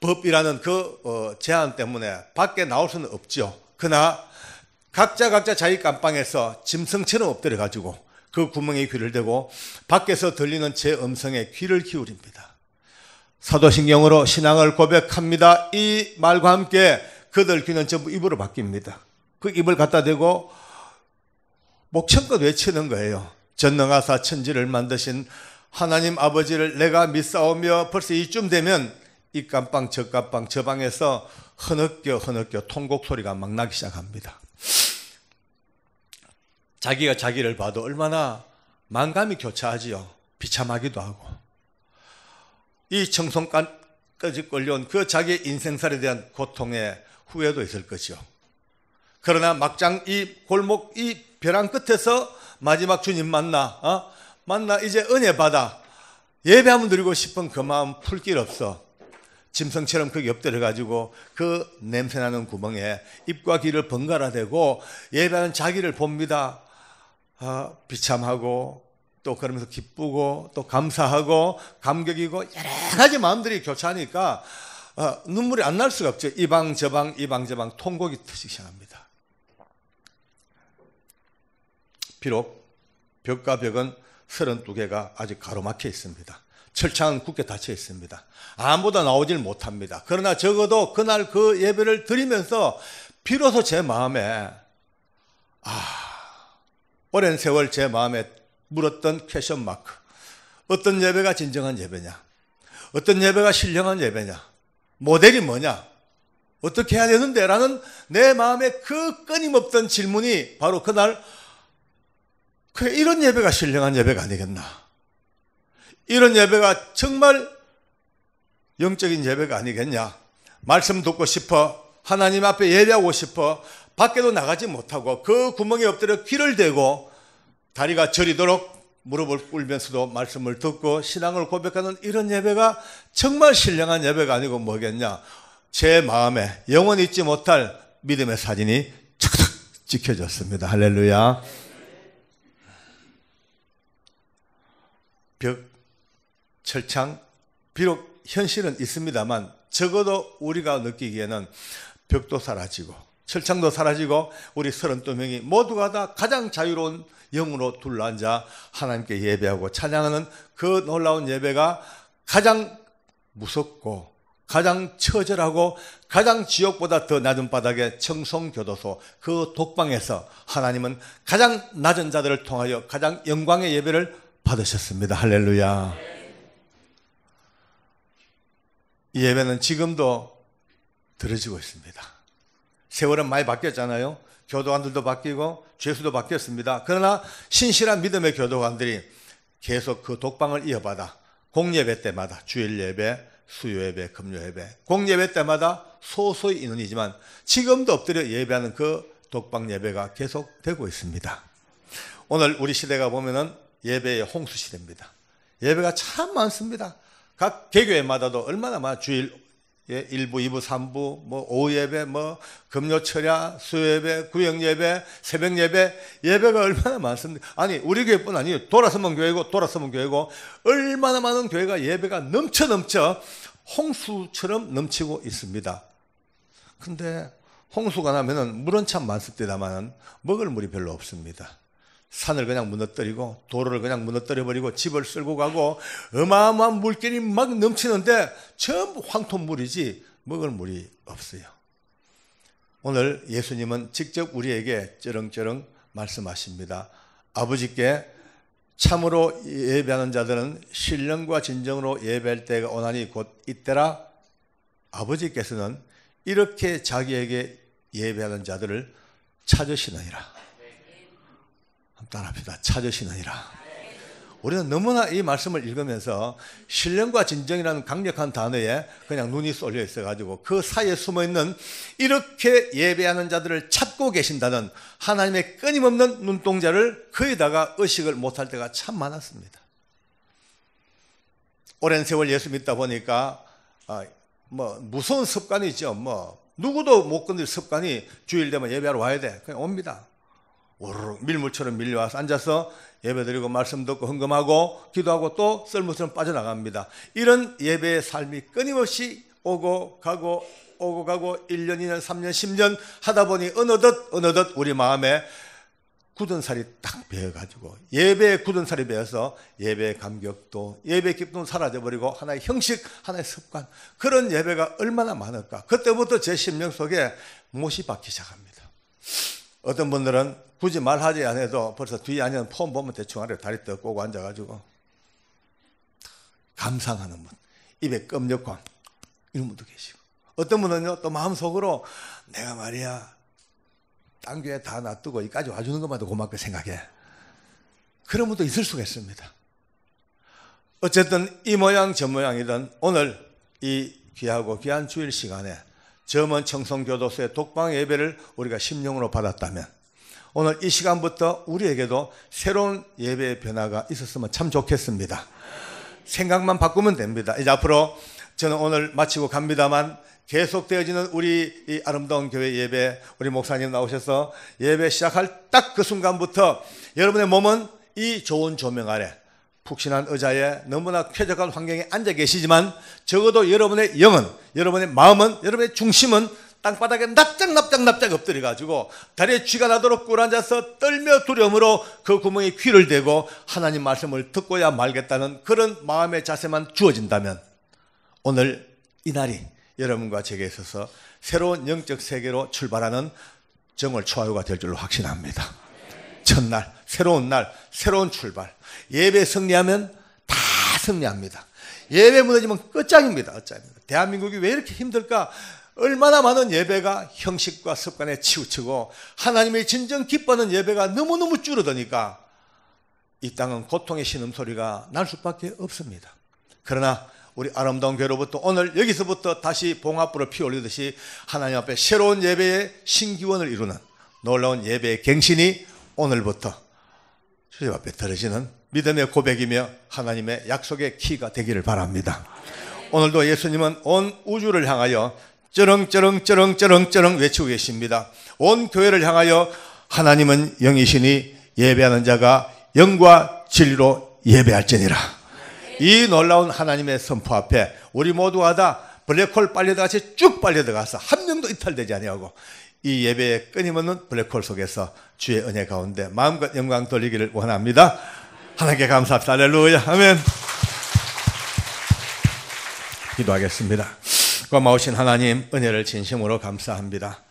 법이라는 그 제한 때문에 밖에 나올 수는 없죠. 그러나 각자 자기 깜빵에서 짐승처럼 엎드려 가지고 그 구멍에 귀를 대고 밖에서 들리는 제 음성에 귀를 기울입니다. 사도신경으로 신앙을 고백합니다. 이 말과 함께 그들 귀는 전부 입으로 바뀝니다. 그 입을 갖다 대고 목청껏 외치는 거예요. 전능하사 천지를 만드신 하나님 아버지를 내가 믿사오며 벌써 이쯤 되면 이 깜빵 저 깜빵 저 방에서 흐느껴 통곡 소리가 막 나기 시작합니다. 자기가 자기를 봐도 얼마나 만감이 교차하지요. 비참하기도 하고 이 청송까지 끌려온 그 자기의 인생살에 대한 고통의 후회도 있을 것이요. 그러나 막장 이 골목 이 벼랑 끝에서 마지막 주님 만나 이제 은혜 받아 예배 한번 드리고 싶은 그 마음 풀 길 없어. 짐승처럼 거기 엎드려 가지고 그 냄새나는 구멍에 입과 귀를 번갈아 대고 예배하는 자기를 봅니다. 비참하고 또 그러면서 기쁘고 또 감사하고 감격이고 여러 가지 마음들이 교차하니까 눈물이 안 날 수가 없죠. 이 방 저 방 통곡이 터지기 시작합니다. 비록 벽과 벽은 32개가 아직 가로막혀 있습니다. 철창은 굳게 닫혀 있습니다. 아무도 나오질 못합니다. 그러나 적어도 그날 그 예배를 드리면서 비로소 제 마음에 오랜 세월 제 마음에 물었던 퀘션 마크. 어떤 예배가 진정한 예배냐? 어떤 예배가 신령한 예배냐? 모델이 뭐냐? 어떻게 해야 되는데? 라는 내 마음에 그 끊임없던 질문이 바로 그날 그래 이런 예배가 신령한 예배가 아니겠나? 이런 예배가 정말 영적인 예배가 아니겠냐? 말씀 듣고 싶어 하나님 앞에 예배하고 싶어 밖에도 나가지 못하고 그 구멍에 엎드려 귀를 대고 다리가 저리도록 무릎을 꿇으면서도 말씀을 듣고 신앙을 고백하는 이런 예배가 정말 신령한 예배가 아니고 뭐겠냐? 제 마음에 영원히 잊지 못할 믿음의 사진이 착착 찍혀졌습니다. 할렐루야. 벽, 철창, 비록 현실은 있습니다만 적어도 우리가 느끼기에는 벽도 사라지고 철창도 사라지고 우리 32명이 모두가 다 가장 자유로운 영으로 둘러앉아 하나님께 예배하고 찬양하는 그 놀라운 예배가 가장 무섭고 가장 처절하고 가장 지옥보다 더 낮은 바닥의 청송교도소 그 독방에서 하나님은 가장 낮은 자들을 통하여 가장 영광의 예배를 받으셨습니다. 할렐루야. 이 예배는 지금도 들어지고 있습니다. 세월은 많이 바뀌었잖아요. 교도관들도 바뀌고 죄수도 바뀌었습니다. 그러나 신실한 믿음의 교도관들이 계속 그 독방을 이어받아 공예배 때마다 주일 예배, 수요 예배, 금요 예배, 공예배 때마다 소소의 인원이지만 지금도 엎드려 예배하는 그 독방 예배가 계속되고 있습니다. 오늘 우리 시대가 보면은 예배의 홍수 시대입니다. 예배가 참 많습니다. 각 개교회마다도 얼마나 많아. 주일 1부, 2부, 3부, 오후 예배, 금요 철야, 수요 예배, 구역 예배, 새벽 예배, 예배가 얼마나 많습니다. 아니, 우리 교회뿐 아니에요. 돌아서면 교회고, 얼마나 많은 교회가 예배가 넘쳐 홍수처럼 넘치고 있습니다. 근데 홍수가 나면은 물은 참 많습니다만 먹을 물이 별로 없습니다. 산을 그냥 무너뜨리고 도로를 그냥 무너뜨려버리고 집을 쓸고 가고 어마어마한 물길이 막 넘치는데 전부 황토물이지 먹을 물이 없어요. 오늘 예수님은 직접 우리에게 쩌렁쩌렁 말씀하십니다. 아버지께 참으로 예배하는 자들은 신령과 진정으로 예배할 때가 오나니 곧 이때라. 아버지께서는 이렇게 자기에게 예배하는 자들을 찾으시느니라. 따라합시다. 찾으시느니라. 우리는 너무나 이 말씀을 읽으면서 신령과 진정이라는 강력한 단어에 그냥 눈이 쏠려 있어가지고 그 사이에 숨어있는 이렇게 예배하는 자들을 찾고 계신다는 하나님의 끊임없는 눈동자를 거의다가 의식을 못할 때가 참 많았습니다. 오랜 세월 예수 믿다 보니까 무서운 습관이죠. 누구도 못 건들 습관이 주일 되면 예배하러 와야 돼. 그냥 옵니다. 오르륵 밀물처럼 밀려와서 앉아서 예배드리고 말씀 듣고 헌금하고 기도하고 또 썰물처럼 빠져나갑니다. 이런 예배의 삶이 끊임없이 오고 가고 1년, 2년, 3년, 10년 하다 보니 어느덧 우리 마음에 굳은 살이 딱 배어가지고 예배에 굳은 살이 배어서 예배의 감격도 예배의 기쁨도 사라져버리고 하나의 형식, 하나의 습관, 그런 예배가 얼마나 많을까. 그때부터 제 심령 속에 못이 박히기 시작합니다. 어떤 분들은 굳이 말하지 않아도 벌써 뒤에 앉은 폼 보면 대충 알아요. 다리 떡 꼬고 앉아가지고 감상하는 분, 입에 껌넣고 이런 분도 계시고, 어떤 분은요 또 마음속으로 내가 말이야 딴 교회 다 놔두고 여기까지 와주는 것만도 고맙게 생각해. 그런 분도 있을 수가 있습니다. 어쨌든 이 모양 저 모양이든 오늘 이 귀하고 귀한 주일 시간에 저먼 청송교도소의 독방 예배를 우리가 심령으로 받았다면 오늘 이 시간부터 우리에게도 새로운 예배의 변화가 있었으면 참 좋겠습니다. 생각만 바꾸면 됩니다. 이제 앞으로 저는 오늘 마치고 갑니다만 계속되어지는 우리 이 아름다운 교회 예배, 우리 목사님 나오셔서 예배 시작할 딱 그 순간부터 여러분의 몸은 이 좋은 조명 아래 푹신한 의자에 너무나 쾌적한 환경에 앉아 계시지만 적어도 여러분의 영은, 여러분의 마음은, 여러분의 중심은 땅바닥에 납작 엎드려가지고 다리에 쥐가 나도록 꿇어앉아서 떨며 두려움으로 그 구멍에 귀를 대고 하나님 말씀을 듣고야 말겠다는 그런 마음의 자세만 주어진다면 오늘 이 날이 여러분과 제게 있어서 새로운 영적 세계로 출발하는 정월 초하루가 될 줄로 확신합니다. 첫날, 새로운 날, 새로운 출발. 예배 승리하면 다 승리합니다. 예배 무너지면 끝장입니다. 대한민국이 왜 이렇게 힘들까? 얼마나 많은 예배가 형식과 습관에 치우치고 하나님의 진정 기뻐하는 예배가 너무너무 줄어드니까 이 땅은 고통의 신음소리가 날 수밖에 없습니다. 그러나 우리 아름다운 교회로부터 오늘 여기서부터 다시 봉합불을 피워올리듯이 하나님 앞에 새로운 예배의 신기원을 이루는 놀라운 예배의 갱신이 오늘부터 주님 앞에 들어지는 믿음의 고백이며 하나님의 약속의 키가 되기를 바랍니다. 오늘도 예수님은 온 우주를 향하여 쩌렁 외치고 계십니다. 온 교회를 향하여 하나님은 영이시니 예배하는 자가 영과 진리로 예배할지니라. 이 놀라운 하나님의 선포 앞에 우리 모두가 다 블랙홀 빨려들어가서 쭉 빨려들어가서 한 명도 이탈되지 아니하고 이 예배의 끊임없는 블랙홀 속에서 주의 은혜 가운데 마음껏 영광 돌리기를 원합니다. 하나님께 감사합니다. 할렐루야. 아멘. 기도하겠습니다. 고마우신 하나님, 은혜를 진심으로 감사합니다.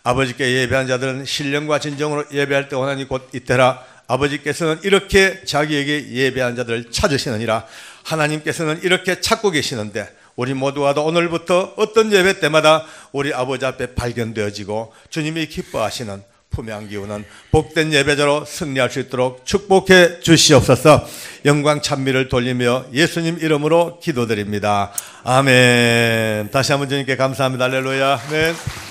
아버지께 예배한 자들은 신령과 진정으로 예배할 때 원하니 곧 이때라. 아버지께서는 이렇게 자기에게 예배한 자들을 찾으시느니라. 하나님께서는 이렇게 찾고 계시는데 우리 모두가 다 오늘부터 어떤 예배 때마다 우리 아버지 앞에 발견되어지고 주님이 기뻐하시는 품양 기우는 복된 예배자로 승리할 수 있도록 축복해 주시옵소서. 영광 찬미를 돌리며 예수님 이름으로 기도드립니다. 아멘. 다시 한번 주님께 감사합니다. 할렐루야. 아멘.